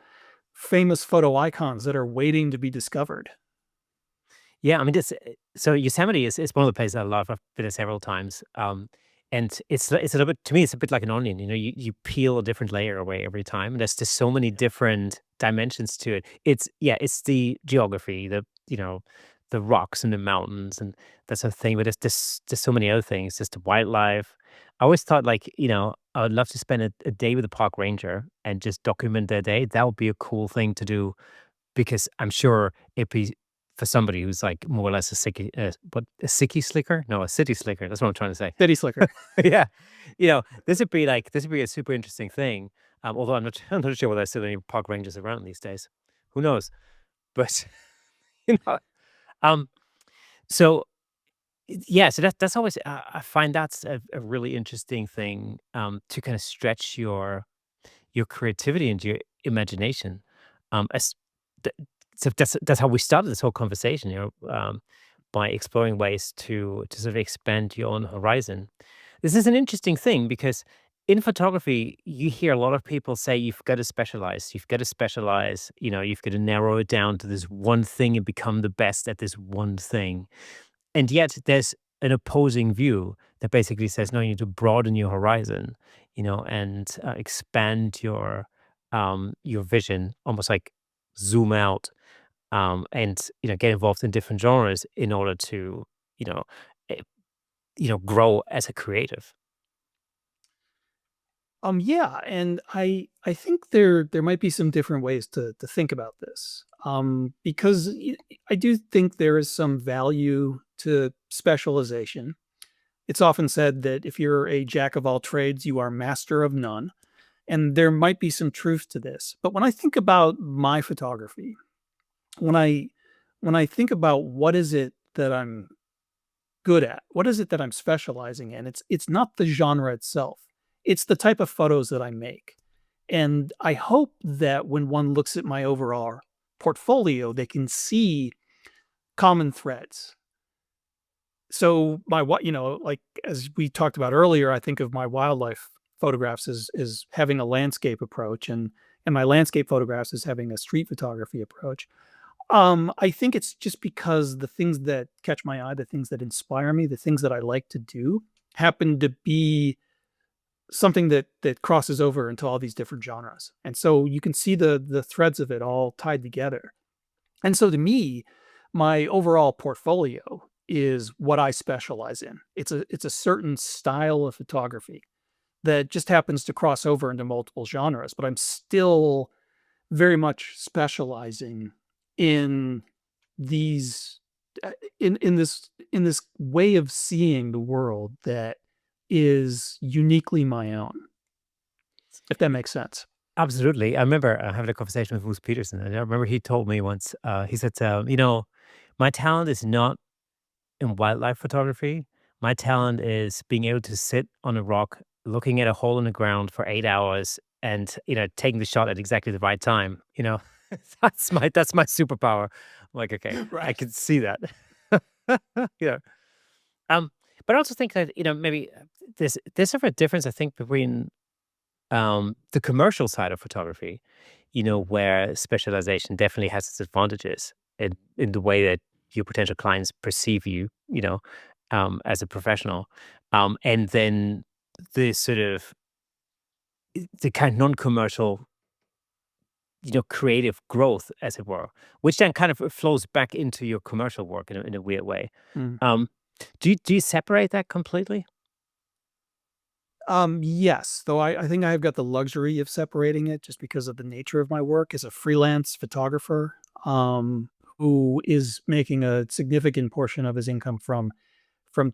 famous photo icons that are waiting to be discovered. Yeah, I mean, so Yosemite is one of the places I love. I've been there several times, and it's a little bit to me. It's a bit like an onion. You peel a different layer away every time, and there's just so many different dimensions to it. It's the geography, the rocks and the mountains and that sort of thing, but there's so many other things, just the wildlife. I always thought, like, I would love to spend a day with a park ranger and just document their day. That would be a cool thing to do because I'm sure it'd be for somebody who's, like, more or less a sicky slicker? No, a city slicker, that's what I'm trying to say. City slicker. Yeah. This would be a super interesting thing, although I'm not sure whether there's still any park rangers around these days. Who knows? But, you know, um, so, yeah, so that's always I find that's a really interesting thing, to kinda stretch your creativity and your imagination. As th so that's how we started this whole conversation, by exploring ways to sort of expand your own horizon. This is an interesting thing because in photography, you hear a lot of people say you've got to specialize. You've got to specialize. You've got to narrow it down to this one thing and become the best at this one thing. And yet there's an opposing view that basically says, no, you need to broaden your horizon, and expand your vision, almost like zoom out, and get involved in different genres in order to, you know, eh, grow as a creative. Yeah, and I think there might be some different ways to think about this. Because I do think there is some value to specialization. It's often said that if you're a jack of all trades, you are master of none, and there might be some truth to this. But when I think about my photography, when I when I think about what is it that I'm good at, what is it that I'm specializing in, it's not the genre itself. It's the type of photos that I make. And I hope that when one looks at my overall portfolio, they can see common threads. So like as we talked about earlier, I think of my wildlife photographs as having a landscape approach and my landscape photographs as having a street photography approach. I think it's just because the things that catch my eye, the things that inspire me, the things that I like to do happen to be something that crosses over into all these different genres. And so you can see the threads of it all tied together. And so to me, my overall portfolio is what I specialize in. It's a certain style of photography that just happens to cross over into multiple genres, but I'm still very much specializing in these in this way of seeing the world that is uniquely my own, if that makes sense. Absolutely. I remember having a conversation with Bruce Peterson, and I remember he told me once, he said, my talent is not in wildlife photography. My talent is being able to sit on a rock, looking at a hole in the ground for 8 hours and, taking the shot at exactly the right time. That's my superpower. I'm like, okay, I Right. can see that. Yeah. Um, but I also think that, maybe there's sort of a difference, I think, between the commercial side of photography, where specialization definitely has its advantages in the way that your potential clients perceive you, as a professional. And then the sort of the kind of non-commercial, creative growth, as it were, which then kind of flows back into your commercial work in a weird way. Mm. Um, do you separate that completely? Yes, though I think I've got the luxury of separating it just because of the nature of my work as a freelance photographer, who is making a significant portion of his income from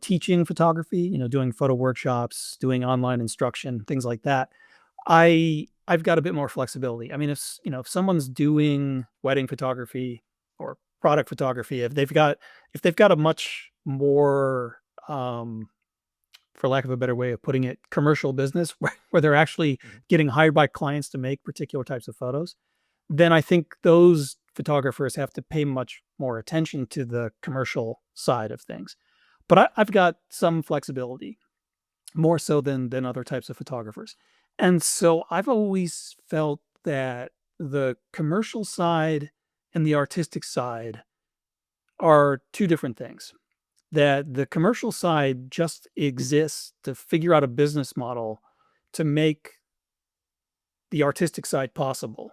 teaching photography, doing photo workshops, doing online instruction, things like that. I've got a bit more flexibility. I mean, if someone's doing wedding photography or product photography, if they've got a much more for lack of a better way of putting it, commercial business where they're actually Mhm. getting hired by clients to make particular types of photos, then I think those photographers have to pay much more attention to the commercial side of things. But I've got some flexibility, more so than other types of photographers. And so I've always felt that the commercial side and the artistic side are two different things. That the commercial side just exists to figure out a business model to make the artistic side possible.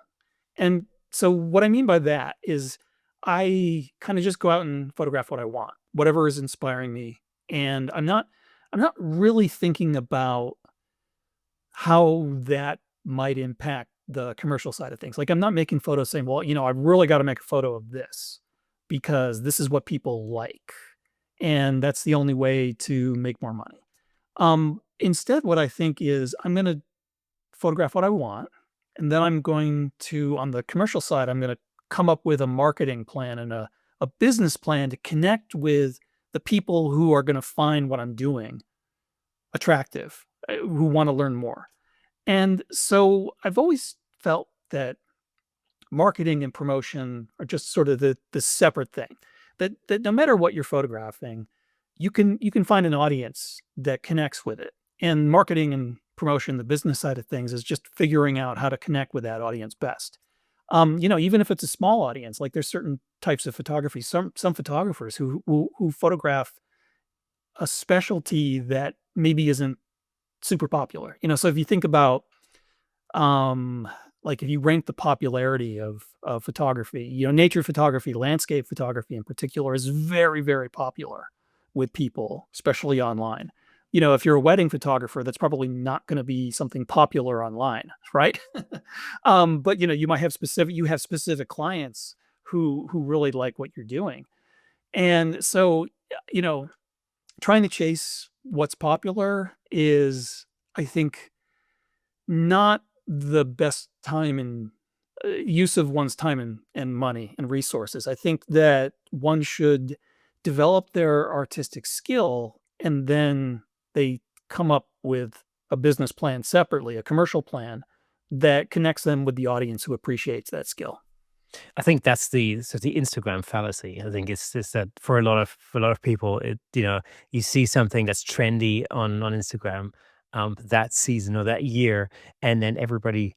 And so what I mean by that is I kind of just go out and photograph what I want, whatever is inspiring me. And I'm not really thinking about how that might impact the commercial side of things. Like I'm not making photos saying, well, I've really got to make a photo of this because this is what people like. And that's the only way to make more money. Instead, what I think is I'm going to photograph what I want. And then I'm going to, on the commercial side, I'm going to come up with a marketing plan and a business plan to connect with the people who are going to find what I'm doing attractive, who want to learn more. And so I've always felt that marketing and promotion are just sort of the separate thing. That no matter what you're photographing, you can find an audience that connects with it. And marketing and promotion, the business side of things, is just figuring out how to connect with that audience best. Even if it's a small audience, like there's certain types of photography, some photographers who photograph a specialty that maybe isn't super popular. So if you think about um, like if you rank the popularity of photography, nature photography, landscape photography in particular is very, very popular with people, especially online. If you're a wedding photographer, that's probably not going to be something popular online, right? But you have specific clients who really like what you're doing. And so, you know, trying to chase what's popular is, I think, not the best time and use of one's time and money and resources. I think that one should develop their artistic skill and then they come up with a business plan separately, a commercial plan that connects them with the audience who appreciates that skill. I think that's the Instagram fallacy. I think it's just that for a lot of people, you see something that's trendy on Instagram, that season or that year, and then everybody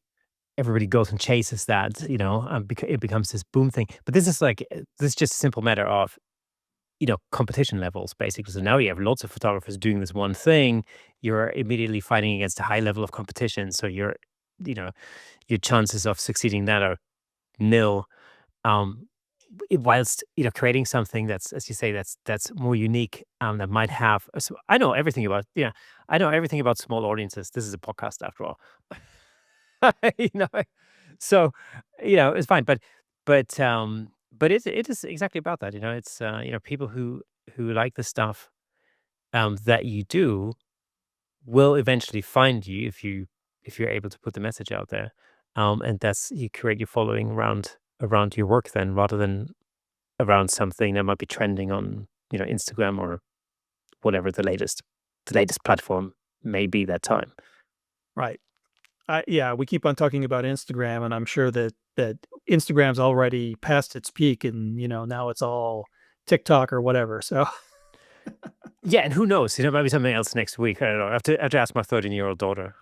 goes and chases that, it becomes this boom thing. But this is just a simple matter of competition levels basically. So now you have lots of photographers doing this one thing. You're immediately fighting against a high level of competition. So you know your chances of succeeding that are nil. um whilst creating something that's, as you say, that's more unique, that might have so I know everything about small audiences. This is a podcast after all. you know so it's fine, but it is exactly about that. It's people who like the stuff that you do will eventually find you if you're able to put the message out there. And that's you create your following around your work then, rather than around something that might be trending on, Instagram or whatever the latest platform may be that time. Right. Yeah, we keep on talking about Instagram, and I'm sure that Instagram's already past its peak, and now it's all TikTok or whatever. So Yeah, and who knows? Maybe something else next week. I don't know. I have to ask my 13-year-old daughter.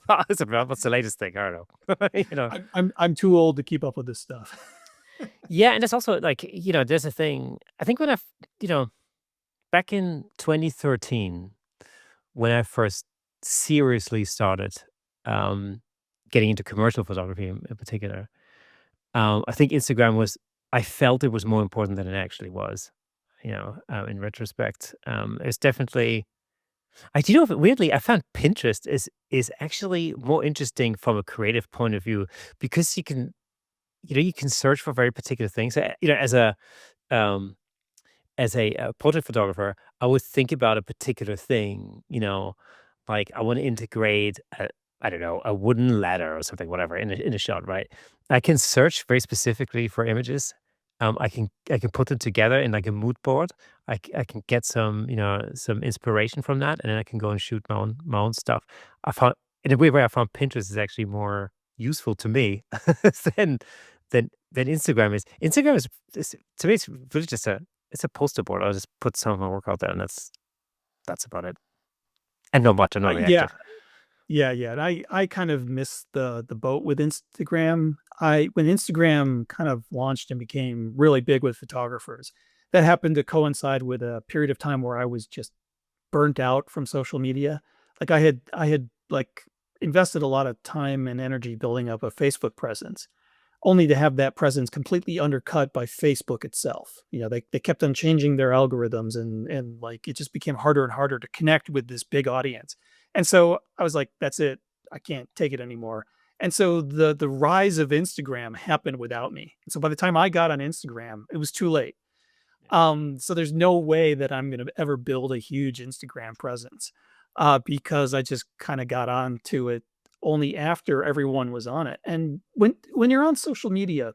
What's the latest thing? I don't know. I'm too old to keep up with this stuff. Yeah, and it's also like, there's a thing. I think you know, back in 2013, when I first seriously started um, getting into commercial photography in particular, I think I felt it was more important than it actually was, in retrospect. It's definitely, I do know, weirdly, I found Pinterest is actually more interesting from a creative point of view, because you can search for very particular things. Um, as a portrait photographer, I would think about a particular thing, like I want to integrate, I don't know, a wooden ladder or something, whatever, in a shot, right? I can search very specifically for images. I can put them together in like a mood board. I can get some inspiration from that, and then I can go and shoot my own stuff. I found In a weird way, I found Pinterest is actually more useful to me than than Instagram is. To me, it's really just a poster board. I'll just put some of my work out there, and that's about it. And not much. I'm not very Yeah, active. yeah. And I kind of missed the boat with Instagram. I When Instagram kind of launched and became really big with photographers, that happened to coincide with a period of time where I was just burnt out from social media. Like I had like invested a lot of time and energy building up a Facebook presence, only to have that presence completely undercut by Facebook itself. They kept on changing their algorithms, and like it just became harder and harder to connect with this big audience. And so I was like, that's it. I can't take it anymore. And so the rise of Instagram happened without me. And so by the time I got on Instagram, it was too late. So there's no way that I'm going to ever build a huge Instagram presence, because I just kind of got onto it only after everyone was on it. And when you're on social media,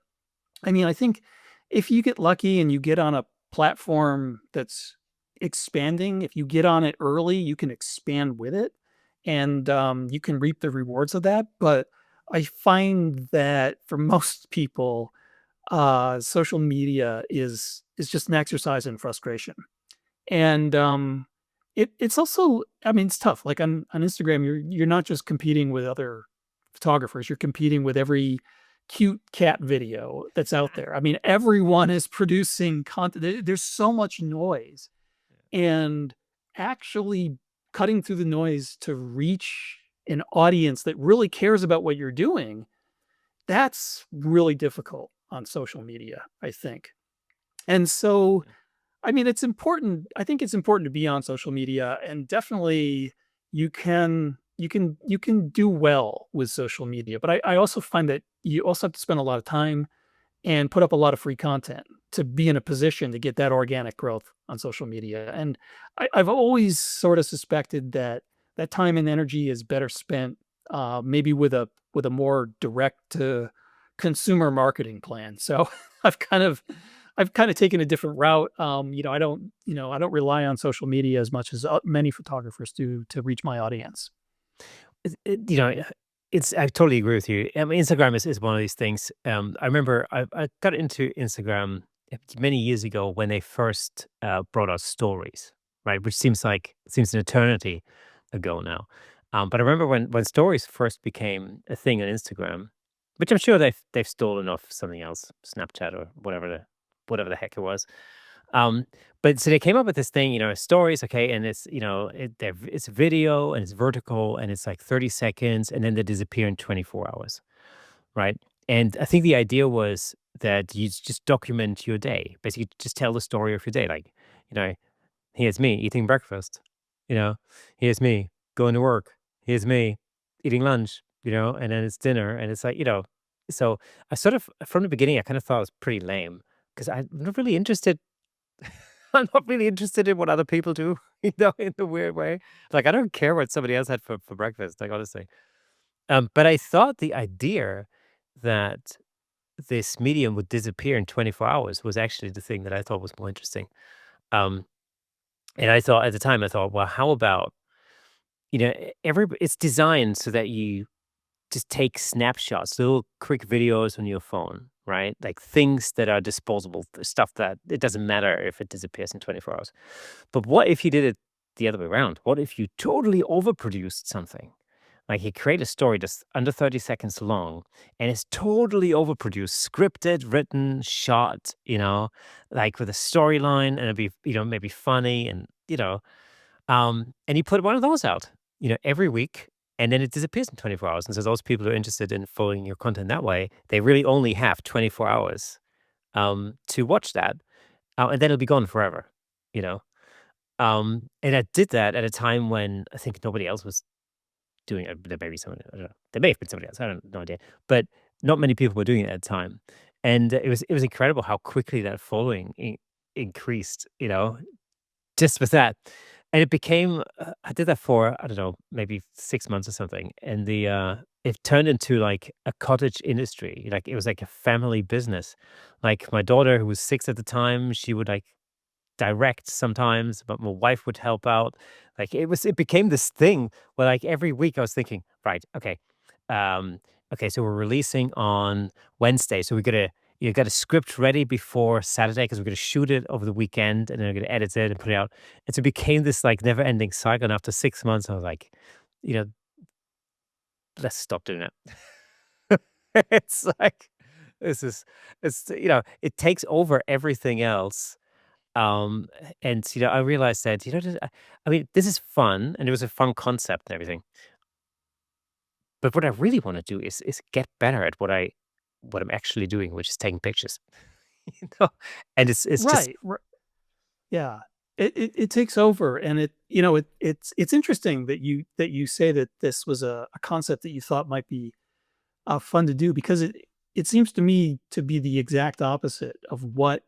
I mean, I think if you get lucky and you get on a platform that's expanding, if you get on it early, you can expand with it, and you can reap the rewards of that. But I find that for most people, social media is just an exercise in frustration. And it's also, I mean, it's tough. Like on Instagram, you're not just competing with other photographers, you're competing with every cute cat video that's out there. I mean, everyone is producing content. There's so much noise, and actually cutting through the noise to reach an audience that really cares about what you're doing, that's really difficult on social media, I think. And so, I mean, it's important. I think it's important to be on social media, and definitely you can do well with social media. But I also find that you also have to spend a lot of time and put up a lot of free content to be in a position to get that organic growth on social media. And I've always sort of suspected that that time and energy is better spent, maybe with a more direct to consumer marketing plan. So I've kind of I've kind of taken a different route. I don't rely on social media as much as many photographers do to reach my audience. It's I totally agree with you. I mean, Instagram is one of these things. I remember I got into Instagram many years ago when they first brought out stories, right? Which seems an eternity ago now. But I remember when stories first became a thing on Instagram, which I'm sure they've stolen off something else, Snapchat or whatever the heck it was. Um, but so they came up with this thing, stories, okay, and it's video and it's vertical and it's like 30 seconds and then they disappear in 24 hours, right? And I think the idea was that you just document your day, basically just tell the story of your day. Like, you know, here's me eating breakfast, you know, here's me going to work, here's me eating lunch, and then it's dinner and it's like, so I sort of, from the beginning, I kind of thought it was pretty lame because I'm not really interested I'm not really interested in what other people do, in a weird way. Like, I don't care what somebody else had for breakfast, like, honestly. But I thought the idea that this medium would disappear in 24 hours was actually the thing that I thought was more interesting. Um, and I thought at the time, I thought, well, how about, it's designed so that you just take snapshots, little quick videos on your phone, right? Like things that are disposable, stuff that it doesn't matter if it disappears in 24 hours. But what if you did it the other way around? What if you totally overproduced something? Like you create a story that's under 30 seconds long and it's totally overproduced, scripted, written, shot, like with a storyline and it'd be, maybe funny and you put one of those out, every week, and then it disappears in 24 hours. And so those people who are interested in following your content that way, they really only have 24 hours to watch that, and then it'll be gone forever, you know. And I did that at a time when I think nobody else was doing it. There may be someone, I don't know. There may have been somebody else. I don't no idea, but not many people were doing it at the time, and it was incredible how quickly that following increased. Just with that. And it became I did that for, I don't know, maybe 6 months or something, and it turned into, like, a cottage industry, like, it was like a family business. Like, my daughter, who was 6 at the time, she would, like, direct sometimes, but my wife would help out. Like, it became this thing where, like, every week I was thinking, "Right, um, okay, so we're releasing on Wednesday, so we gotta you got a script ready before Saturday because we're gonna shoot it over the weekend, and then we're gonna edit it and put it out." And so it became this, like, never-ending cycle, and after 6 months, I was like, you know, "Let's stop doing it." It's like, this is it takes over everything else. And, I realized that, I mean, this is fun, and it was a fun concept and everything, but what I really wanna do is get better at what I what I'm actually doing, which is taking pictures. You know? And it's just Right, yeah. It takes over, and it's interesting that you say that this was a concept that you thought might be, fun to do, because it seems to me to be the exact opposite of what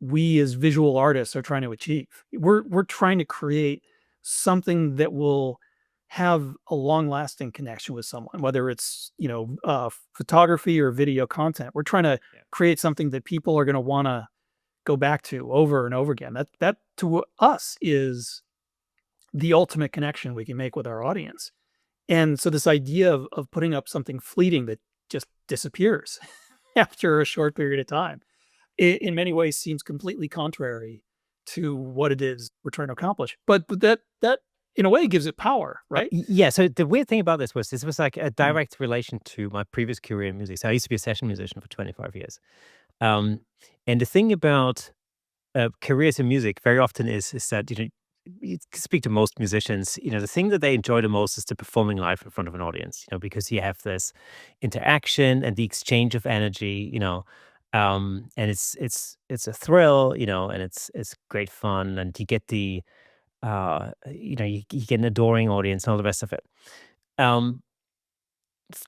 we as visual artists are trying to achieve. We're trying to create something that will have a long-lasting connection with someone, whether it's, photography or video content. We're trying to Yeah. create something that people are gonna wanna go back to over and over again. That to us is the ultimate connection we can make with our audience. And so this idea of putting up something fleeting that just disappears after a short period of time, in many ways seems completely contrary to what it is we're trying to accomplish. But that in a way gives it power, right? Yeah, so the weird thing about this was like a Mm, direct relation to my previous career in music. So I used to be a session musician for 25 years. Um, and the thing about careers in music very often is that you speak to most musicians. The thing that they enjoy the most is the performing live in front of an audience. Because you have this interaction and the exchange of energy. And it's a thrill. And it's great fun, and you get you get an adoring audience and all the rest of it. Um,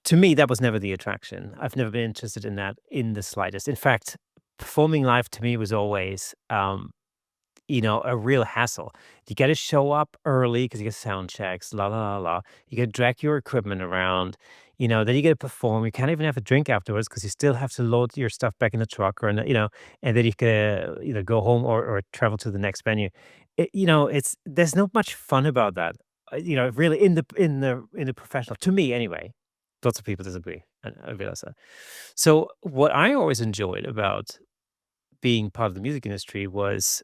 to me, that was never the attraction. I've never been interested in that in the slightest. In fact, performing live to me was always a real hassle. You gotta show up early because you get sound checks, la la la la. You gotta drag your equipment around, then you gotta perform. You can't even have a drink afterwards because you still have to load your stuff back in the truck and then you gotta either go home or travel to the next venue. There's not much fun about that. Really in the professional, to me anyway. Lots of people disagree. And I realize that. So what I always enjoyed about being part of the music industry was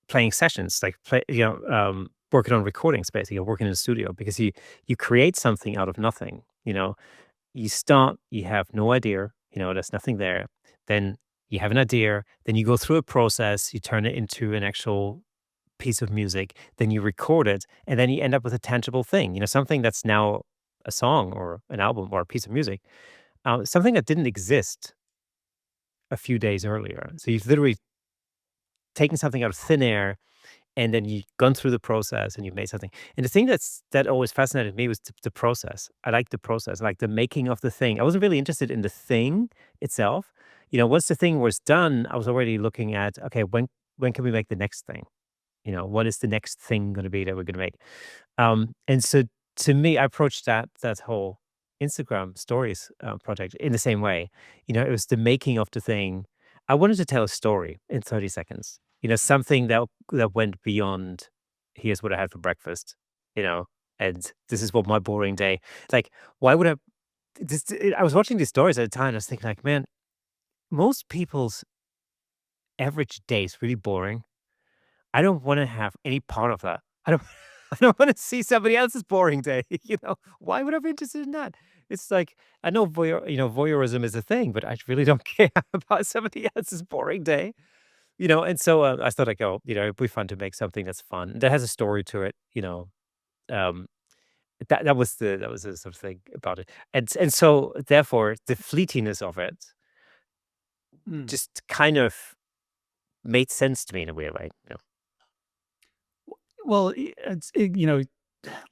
playing sessions, like working on recordings, basically, or working in a studio, because you create something out of nothing. You start, you have no idea, there's nothing there. Then you have an idea, then you go through a process, you turn it into an actual piece of music, then you record it, and then you end up with a tangible thing. Something that's now a song or an album or a piece of music, something that didn't exist a few days earlier. So you've literally taken something out of thin air, and then you've gone through the process and you've made something. And the thing that always fascinated me was the process. I like the process, like the making of the thing. I wasn't really interested in the thing itself. Once the thing was done, I was already looking at, okay, when can we make the next thing? What is the next thing going to be that we're going to make? And so to me, I approached that whole Instagram stories project in the same way. It was the making of the thing. I wanted to tell a story in 30 seconds. Something that went beyond, here's what I had for breakfast. You know, and this is what my boring day. Like, why would I? I was watching these stories at the time. And I was thinking, like, man, most people's average day is really boring. I don't wanna have any part of that. I don't I don't wanna see somebody else's boring day, Why would I be interested in that? It's like, I know voyeurism is a thing, but I really don't care about somebody else's boring day, and so, I thought, like, "Oh, it'd be fun to make something that's fun, that has a story to it," um, that was the sort of thing about it, and so, therefore, the fleetiness of it mm. just kind of made sense to me in a weird way. Well, a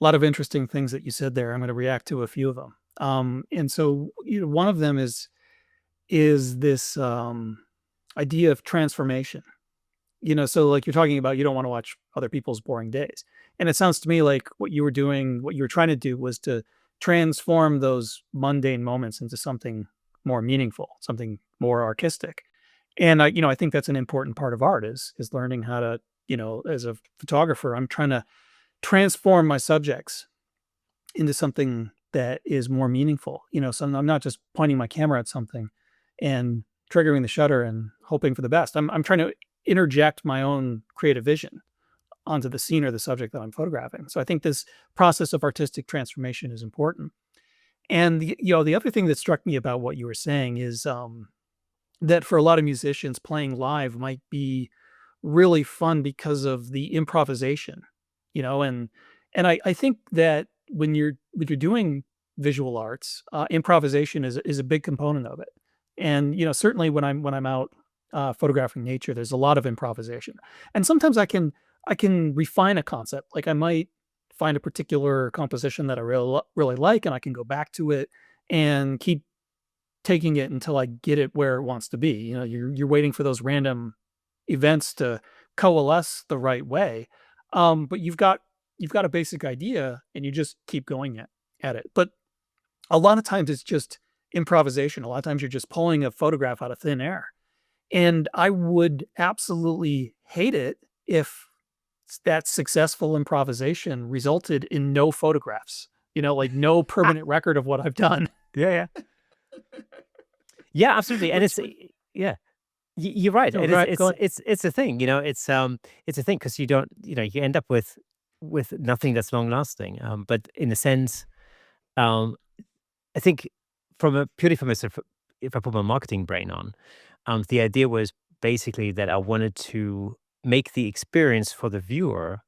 lot of interesting things that you said there. I'm gonna react to a few of them. And so, one of them is this, idea of transformation. So, like, you're talking about, you don't wanna watch other people's boring days, and it sounds to me like what you were trying to do was to transform those mundane moments into something more meaningful, something more artistic. And I think that's an important part of art is learning how to, as a photographer, I'm trying to transform my subjects into something that is more meaningful. So I'm not just pointing my camera at something and triggering the shutter and hoping for the best. I'm trying to interject my own creative vision onto the scene or the subject that I'm photographing. So I think this process of artistic transformation is important. And the other thing that struck me about what you were saying is, that for a lot of musicians, playing live might be really fun because of the improvisation, and I think that when you're doing visual arts, improvisation is a big component of it. And certainly when I'm out photographing nature, there's a lot of improvisation. And sometimes I can refine a concept. Like I might find a particular composition that I really like, and I can go back to it and keep taking it until I get it where it wants to be. You're waiting for those random events to coalesce the right way. But you've got a basic idea and you just keep going at it. But a lot of times it's just improvisation. A lot of times you're just pulling a photograph out of thin air. And I would absolutely hate it if that successful improvisation resulted in no photographs, like no permanent record of what I've done. Yeah, yeah. Yeah, absolutely, and Which it's would yeah, you're right, no, and go it's ahead, go it's ahead. it's it's a thing, it's a thing because you don't you end up with nothing that's long lasting, but in a sense, um, I think from a sort of if I put my marketing brain on, the idea was basically that I wanted to make the experience for the viewer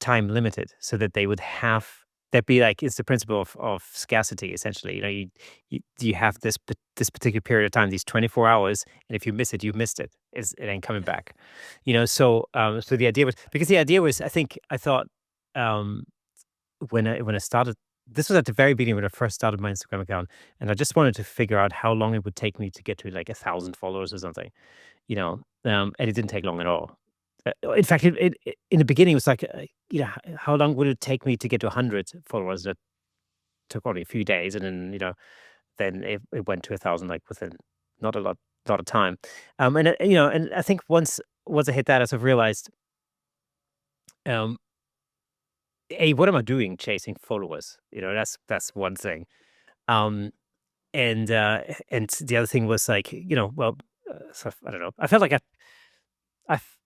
time limited so that they would have that be like it's the principle of scarcity essentially. You have this particular period of time, these 24 hours, and if you miss it, you missed it. It ain't coming back. So the idea was because the idea was I thought um when I started this was at the very beginning when I first started my Instagram account, and I just wanted to figure out how long it would take me to get to like 1,000 followers or something, and it didn't take long at all. In fact, in the beginning, it was like, how long would it take me to get to 100 followers? That took only a few days, and then it went to 1,000 like within not a lot of time. And I think once I hit that, I sort of realized, um, a what am I doing chasing followers? That's one thing. Um, and the other thing was like, well, I don't know. I felt like I've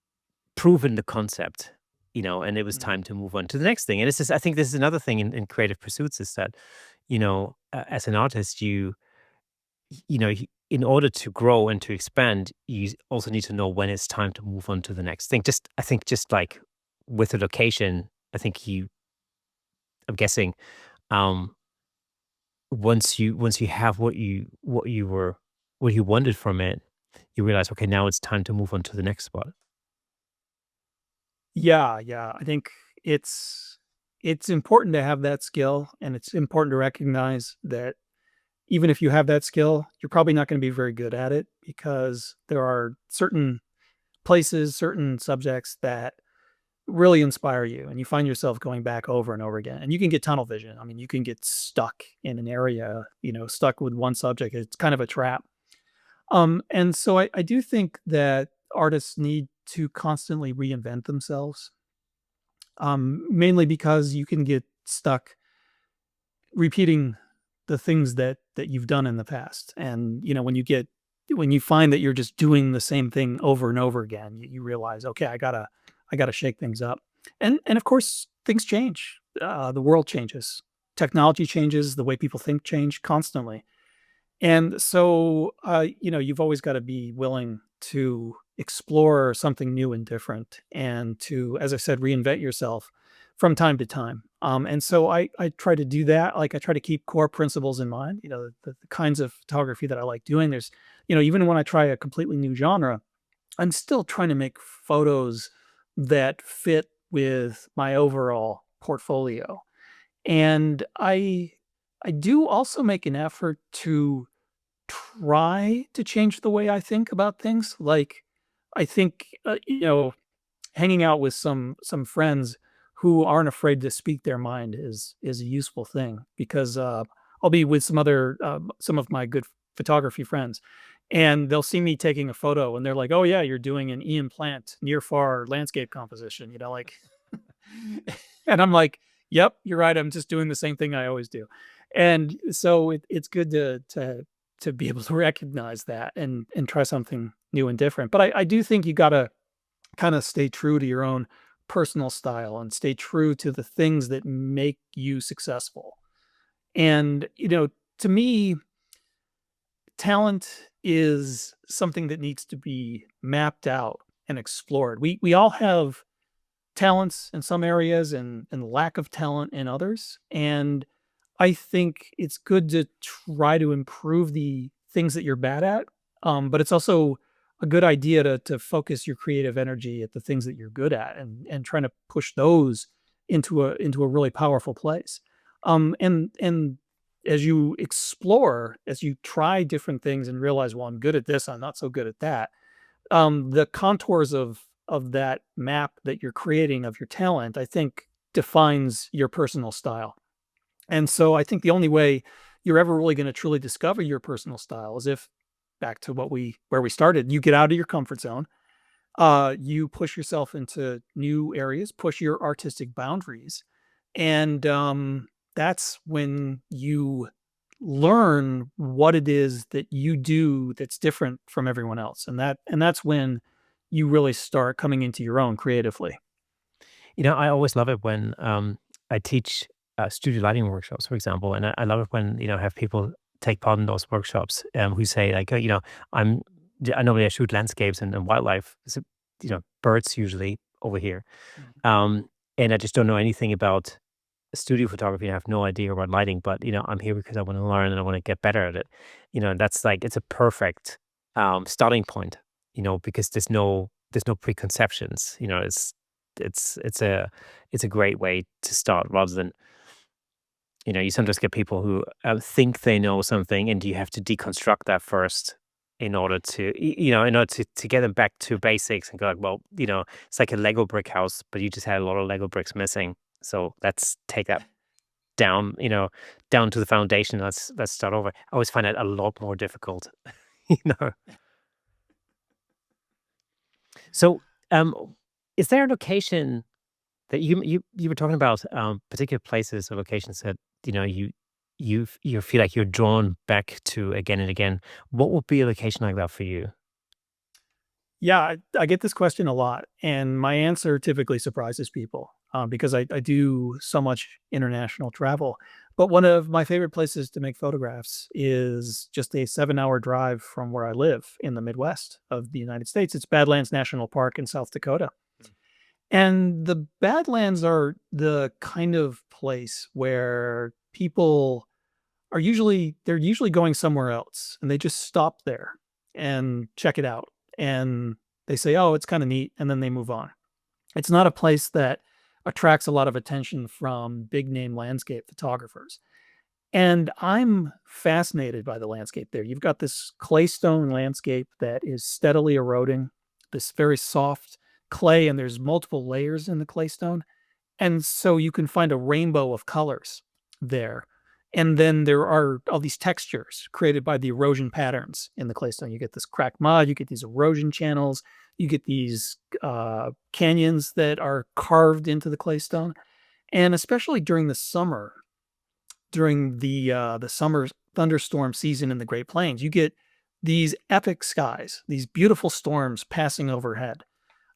proven the concept, and it was Mhm. time to move on to the next thing. And I think this is another thing in creative pursuits is that, as an artist, in order to grow and to expand, you also need to know when it's time to move on to the next thing. I think just like with the location, I think I'm guessing, um, once you have what you wanted from it, you realize, okay, now it's time to move on to the next spot. Yeah, yeah. I think it's important to have that skill, and it's important to recognize that even if you have that skill, you're probably not gonna be very good at it because there are certain places, certain subjects that really inspire you, and you find yourself going back over and over again, and you can get tunnel vision. I mean, you can get stuck in an area, stuck with one subject. It's kind of a trap. And so I do think that artists need to constantly reinvent themselves, mainly because you can get stuck repeating the things that you've done in the past. And when you find that you're just doing the same thing over and over again, you realize, okay, I gotta shake things up. And of course, things change. The world changes, technology changes, the way people think change constantly. And so, you've always got to be willing to explore something new and different, and to, as I said, reinvent yourself from time to time. And so I try to do that. Like I try to keep core principles in mind. The kinds of photography that I like doing. There's, even when I try a completely new genre, I'm still trying to make photos that fit with my overall portfolio. And I do also make an effort to try to change the way I think about things. Like, I think, hanging out with some friends who aren't afraid to speak their mind is a useful thing because I'll be with some of my good photography friends, and they'll see me taking a photo, and they're like, "Oh yeah, you're doing an Ian Plant near far landscape composition," like, and I'm like, "Yep, you're right. I'm just doing the same thing I always do." And so it's good to be able to recognize that and try something new and different. But I do think you gotta kind of stay true to your own personal style and stay true to the things that make you successful. And to me, talent is something that needs to be mapped out and explored. We all have talents in some areas and lack of talent in others. And I think it's good to try to improve the things that you're bad at, but it's also a good idea to focus your creative energy at the things that you're good at and trying to push those into a really powerful place. And as you explore, as you try different things and realize, well, I'm good at this, I'm not so good at that. The contours of that map that you're creating of your talent, I think, defines your personal style. And so I think the only way you're ever really gonna truly discover your personal style is if, back to what we where we started, you get out of your comfort zone, you push yourself into new areas, push your artistic boundaries, and, that's when you learn what it is that you do that's different from everyone else, and that's when you really start coming into your own creatively. I always love it when I teach studio lighting workshops, for example, and I love it when I have people take part in those workshops who say like, I'm I normally I shoot landscapes and wildlife, so, birds usually over here, Mhm. um, and I just don't know anything about studio photography. I have no idea about lighting, but I'm here because I want to learn and I want to get better at it. And that's like it's a perfect starting point. Because there's no preconceptions. It's a great way to start rather than you sometimes get people who think they know something and you have to deconstruct that first in order to get them back to basics and go like, well, it's like a Lego brick house, but you just had a lot of Lego bricks missing. So let's take that down, down to the foundation. Let's start over. I always find it a lot more difficult, you know. So, is there a location that you were talking about, particular places or locations that you feel like you're drawn back to again and again? What would be a location like that for you? Yeah, I get this question a lot, and my answer typically surprises people, because I do so much international travel. But one of my favorite places to make photographs is just a 7-hour drive from where I live in the Midwest of the United States. It's Badlands National Park in South Dakota. And the Badlands are the kind of place where people they're usually going somewhere else, and they just stop there and check it out, and they say, "Oh, it's kinda neat," and then they move on. It's not a place that attracts a lot of attention from big name landscape photographers, and I'm fascinated by the landscape there. You've got this claystone landscape that is steadily eroding, this very soft clay, and there's multiple layers in the claystone, and so you can find a rainbow of colors there. And then there are all these textures created by the erosion patterns in the claystone. You get this cracked mud, you get these erosion channels, you get these canyons that are carved into the claystone. And especially during the summer, during the summer thunderstorm season in the Great Plains, you get these epic skies, these beautiful storms passing overhead,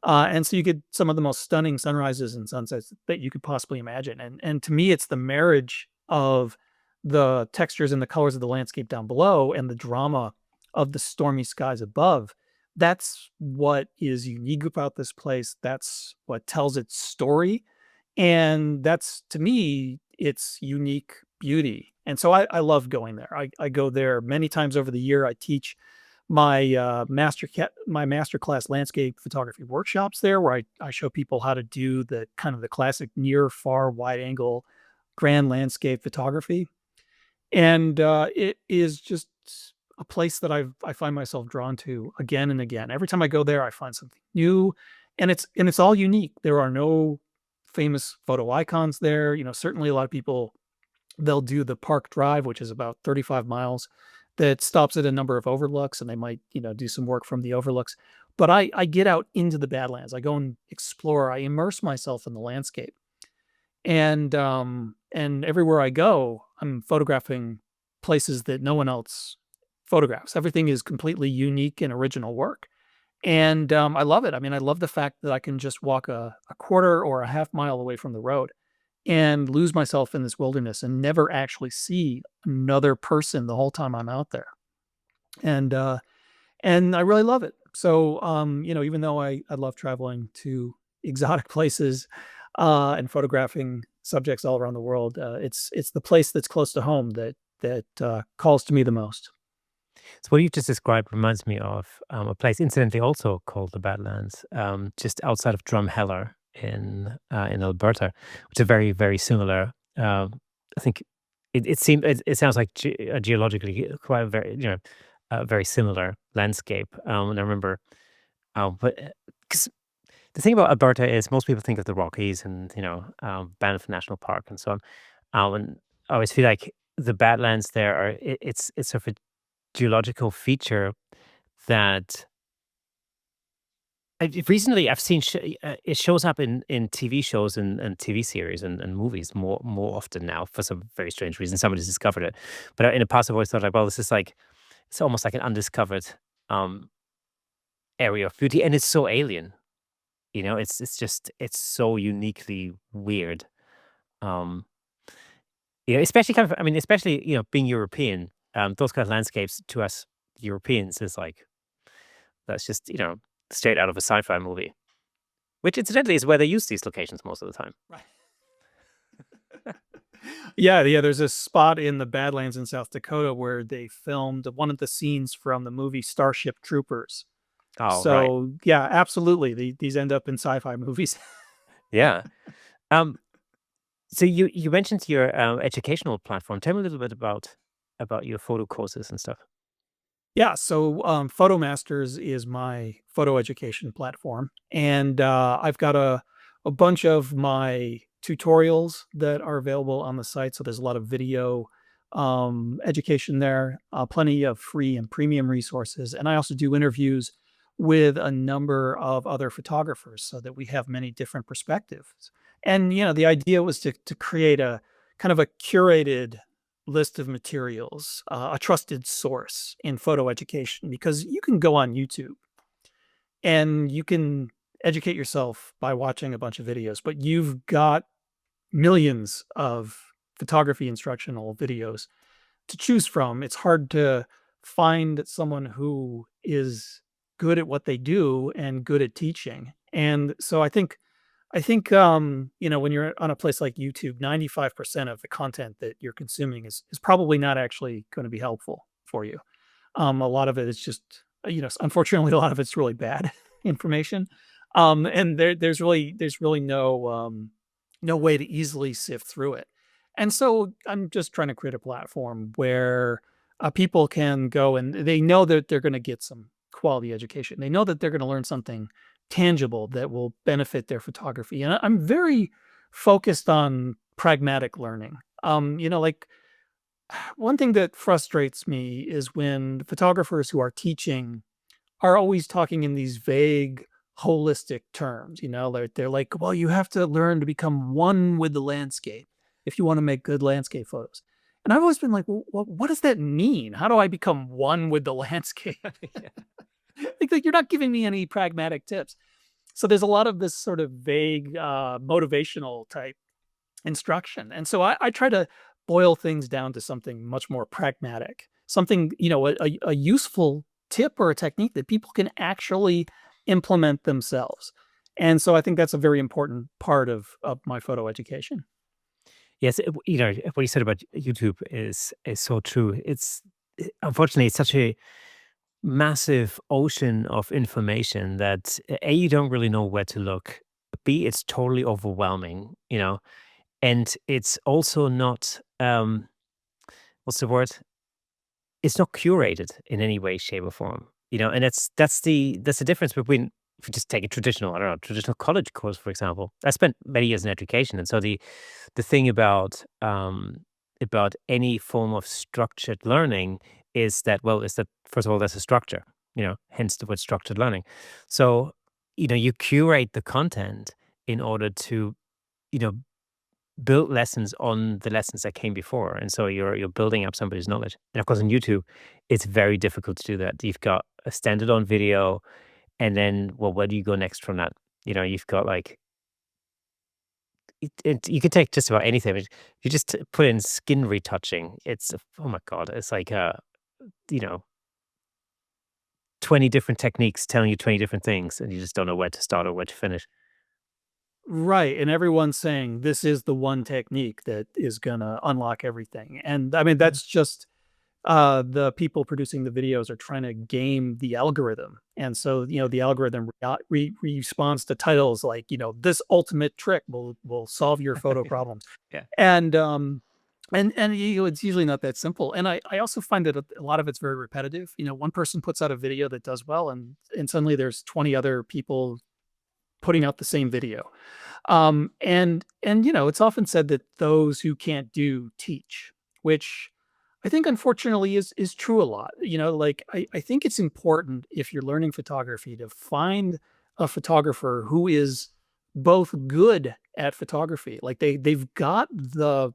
and so you get some of the most stunning sunrises and sunsets that you could possibly imagine. And to me, it's the marriage of the textures and the colors of the landscape down below and the drama of the stormy skies above. That's what is unique about this place. That's what tells its story. And that's to me, its unique beauty. And so I love going there. I go there many times over the year. I teach my master class landscape photography workshops there, where I show people how to do the kind of the classic near, far, wide angle, grand landscape photography, and it is just a place that I find myself drawn to again and again. Every time I go there, I find something new, and it's all unique. There are no famous photo icons there. Certainly a lot of people they'll do the park drive, which is about 35 miles, that stops at a number of overlooks, and they might, do some work from the overlooks. But I get out into the Badlands. I go and explore. I immerse myself in the landscape, and everywhere I go, I'm photographing places that no one else photographs. Everything is completely unique and original work, and I love it. I mean, I love the fact that I can just walk a quarter or a half mile away from the road and lose myself in this wilderness and never actually see another person the whole time I'm out there. And and I really love it. So even though I love traveling to exotic places and photographing subjects all around the world, it's the place that's close to home that calls to me the most. So what you just described reminds me of a place, incidentally, also called the Badlands, just outside of Drumheller in Alberta, which is very very similar. I think it sounds like geologically quite a very very similar landscape. And I remember, but because the thing about Alberta is most people think of the Rockies and Banff National Park and so on. And I always feel like the Badlands there are it's sort of a geological feature that recently I've seen it shows up in TV shows and TV series and movies more often now for some very strange reason. Somebody's discovered it, but in the past I've always thought like, well, this is like it's almost like an undiscovered um, area of beauty, and it's so alien. It's just it's so uniquely weird. Um, especially kind of, I mean, especially being European, those kind of landscapes to us Europeans is like that's just straight out of a sci-fi movie. Which incidentally is where they use these locations most of the time. Right. Yeah, yeah. There's a spot in the Badlands in South Dakota where they filmed one of the scenes from the movie Starship Troopers. Oh, right. So yeah, absolutely. These end up in sci-fi movies. Yeah. Um, so you mentioned your educational platform. Tell me a little bit about your photo courses and stuff. Yeah, so PhotoMasters is my photo education platform, and I've got a bunch of my tutorials that are available on the site. So there's a lot of video education there, plenty of free and premium resources, and I also do interviews with a number of other photographers so that we have many different perspectives. And the idea was to create a kind of a curated list of materials, a trusted source in photo education, because you can go on YouTube and you can educate yourself by watching a bunch of videos, but you've got millions of photography instructional videos to choose from. It's hard to find someone who is good at what they do and good at teaching. And so I think when you're on a place like YouTube, 95% of the content that you're consuming is probably not actually going to be helpful for you. A lot of it is just, unfortunately, a lot of it's really bad information. And there's really no way to easily sift through it. And so I'm just trying to create a platform where people can go and they know that they're going to get some quality education. They know that they're going to learn something tangible that will benefit their photography. And I'm very focused on pragmatic learning. Like one thing that frustrates me is when photographers who are teaching are always talking in these vague, holistic terms. They're like, well, you have to learn to become one with the landscape if you want to make good landscape photos. And I've always been like, well, what does that mean? How do I become one with the landscape? Like, you're not giving me any pragmatic tips. So there's a lot of this sort of vague, motivational type instruction. And so I try to boil things down to something much more pragmatic, something, a useful tip or a technique that people can actually implement themselves. And so I think that's a very important part of my photo education. Yes, what you said about YouTube is so true. Unfortunately it's such a massive ocean of information that A, you don't really know where to look. B, it's totally overwhelming. And it's also not what's the word? It's not curated in any way, shape, or form. And that's the difference between if you just take a traditional, I don't know, traditional college course, for example. I spent many years in education, and so the thing about any form of structured learning is that first of all, there's a structure, hence the word structured learning. So, you curate the content in order to, you know, build lessons on the lessons that came before. And so you're building up somebody's knowledge. And of course on YouTube, it's very difficult to do that. You've got a standard on video, and then well, where do you go next from that? You've got like you could take just about anything. But you just put in skin retouching. Oh my god, it's like you know, 20 different techniques telling you 20 different things, and you just don't know where to start or where to finish. Right, and everyone's saying this is the one technique that is gonna unlock everything, and, I mean, Yeah. that's just, the people producing the videos are trying to game the algorithm, and so, the algorithm responds to titles like, "This ultimate trick will solve your photo problems," Yeah. and, it's usually not that simple, and I also find that a lot of it's very repetitive. One person puts out a video that does well, and suddenly there's 20 other people putting out the same video. It's often said that those who can't do teach, which I think unfortunately is true a lot. Like I think it's important if you're learning photography to find a photographer who is both good at photography, like they've got the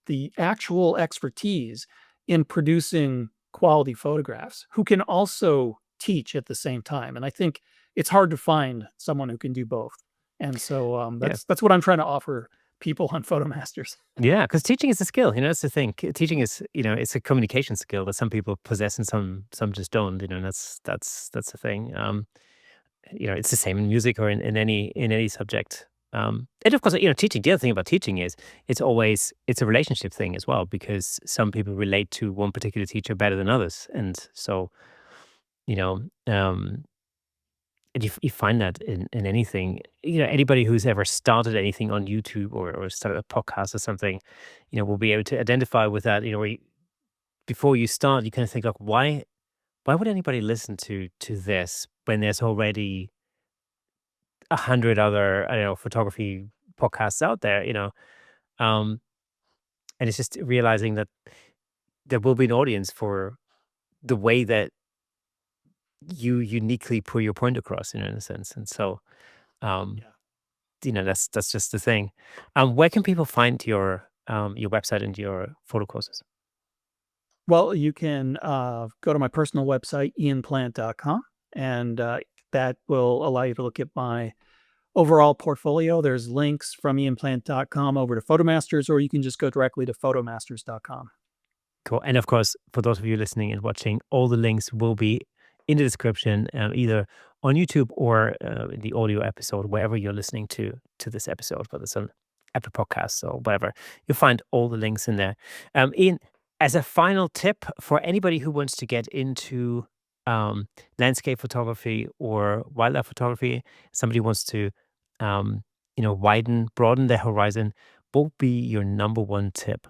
the actual expertise in producing quality photographs, who can also teach at the same time. And I think it's hard to find someone who can do both. And so, Yeah. that's what I'm trying to offer people on PhotoMasters. Yeah, because teaching is a skill, that's the thing. Teaching is, it's a communication skill that some people possess and some just don't, and that's the thing. It's the same in music or in any subject. And of course, teaching. The other thing about teaching is it's a relationship thing as well, because some people relate to one particular teacher better than others, and so you know, um, and you find that in anything. Anybody who's ever started anything on YouTube or started a podcast or something, will be able to identify with that. Where before you start, you kind of think like, why would anybody listen to this when there's already 100 other, I don't know, photography podcasts out there, um, and it's just realizing that there will be an audience for the way that you uniquely put your point across, in a sense. And so, um, Yeah. that's just the thing. Where can people find your website and your photo courses? Well, you can, go to my personal website, ianplant.com, and, that will allow you to look at my overall portfolio. There's links from ianplant.com over to PhotoMasters, or you can just go directly to photomasters.com. Cool. And of course, for those of you listening and watching, all the links will be in the description, either on YouTube or in the audio episode, wherever you're listening to this episode, whether it's on Apple Podcasts or whatever. You'll find all the links in there. Ian, as a final tip for anybody who wants to get into landscape photography or wildlife photography, somebody wants to, broaden their horizon, what would be your number one tip?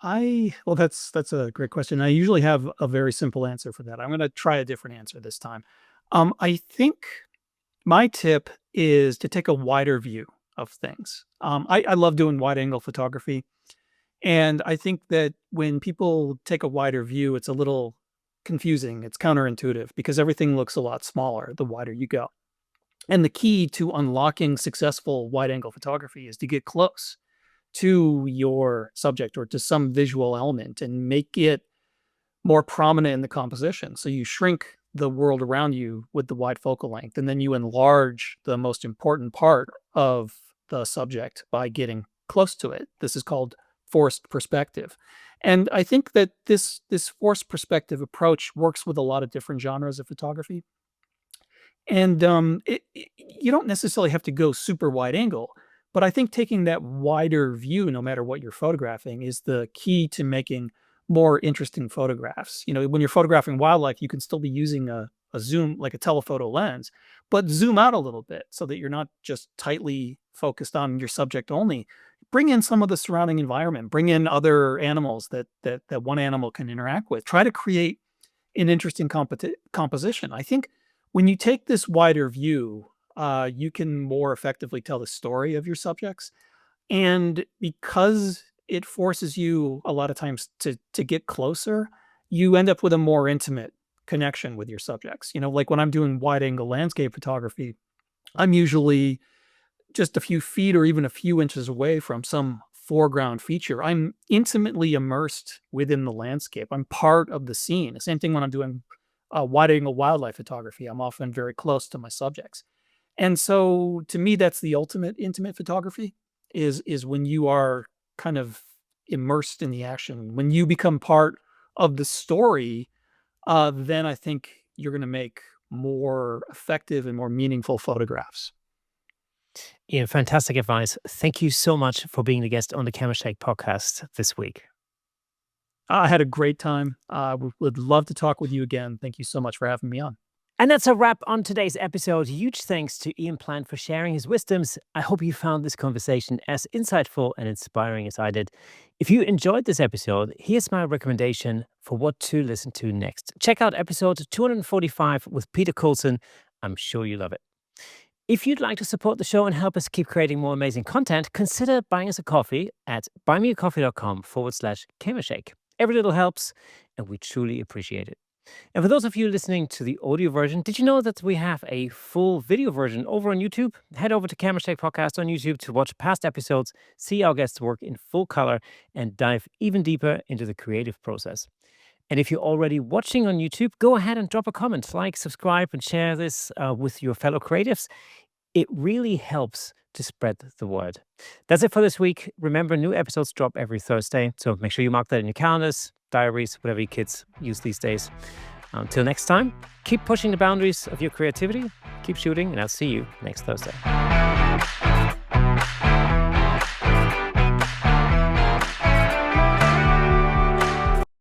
Well, that's a great question. I usually have a very simple answer for that. I'm gonna try a different answer this time. I think my tip is to take a wider view of things. I love doing wide angle photography, and I think that when people take a wider view, it's a little confusing. It's counterintuitive because everything looks a lot smaller the wider you go. And the key to unlocking successful wide angle photography is to get close to your subject or to some visual element and make it more prominent in the composition. So you shrink the world around you with the wide focal length, and then you enlarge the most important part of the subject by getting close to it. This is called forced perspective. And I think that this forced perspective approach works with a lot of different genres of photography. And, you don't necessarily have to go super wide angle, but I think taking that wider view, no matter what you're photographing, is the key to making more interesting photographs. When you're photographing wildlife, you can still be using a zoom, like a telephoto lens, but zoom out a little bit so that you're not just tightly focused on your subject only. Bring in some of the surrounding environment, bring in other animals that one animal can interact with. Try to create an interesting composition. I think when you take this wider view, you can more effectively tell the story of your subjects. And because it forces you a lot of times to get closer, you end up with a more intimate connection with your subjects. Like when I'm doing wide angle landscape photography, I'm usually just a few feet or even a few inches away from some foreground feature. I'm intimately immersed within the landscape. I'm part of the scene. The same thing when I'm doing wide angle wildlife photography. I'm often very close to my subjects. And so to me, that's the ultimate intimate photography is when you are kind of immersed in the action. When you become part of the story, then I think you're going to make more effective and more meaningful photographs. Ian, fantastic advice. Thank you so much for being the guest on the Camera Shake podcast this week. I had a great time. Would love to talk with you again. Thank you so much for having me on. And that's a wrap on today's episode. Huge thanks to Ian Plant for sharing his wisdoms. I hope you found this conversation as insightful and inspiring as I did. If you enjoyed this episode, here's my recommendation for what to listen to next. Check out episode 245 with Peter Coulson. I'm sure you love it. If you'd like to support the show and help us keep creating more amazing content, consider buying us a coffee at buymeacoffee.com/Camera Every little helps, and we truly appreciate it. And for those of you listening to the audio version, did you know that we have a full video version over on YouTube? Head over to Camera Shake Podcast on YouTube to watch past episodes, see our guests work in full color, and dive even deeper into the creative process. And if you're already watching on YouTube, go ahead and drop a comment, like, subscribe, and share this with your fellow creatives. It really helps to spread the word. That's it for this week. Remember, new episodes drop every Thursday, so make sure you mark that in your calendars, diaries, whatever your kids use these days. Until next time, keep pushing the boundaries of your creativity, keep shooting, and I'll see you next Thursday.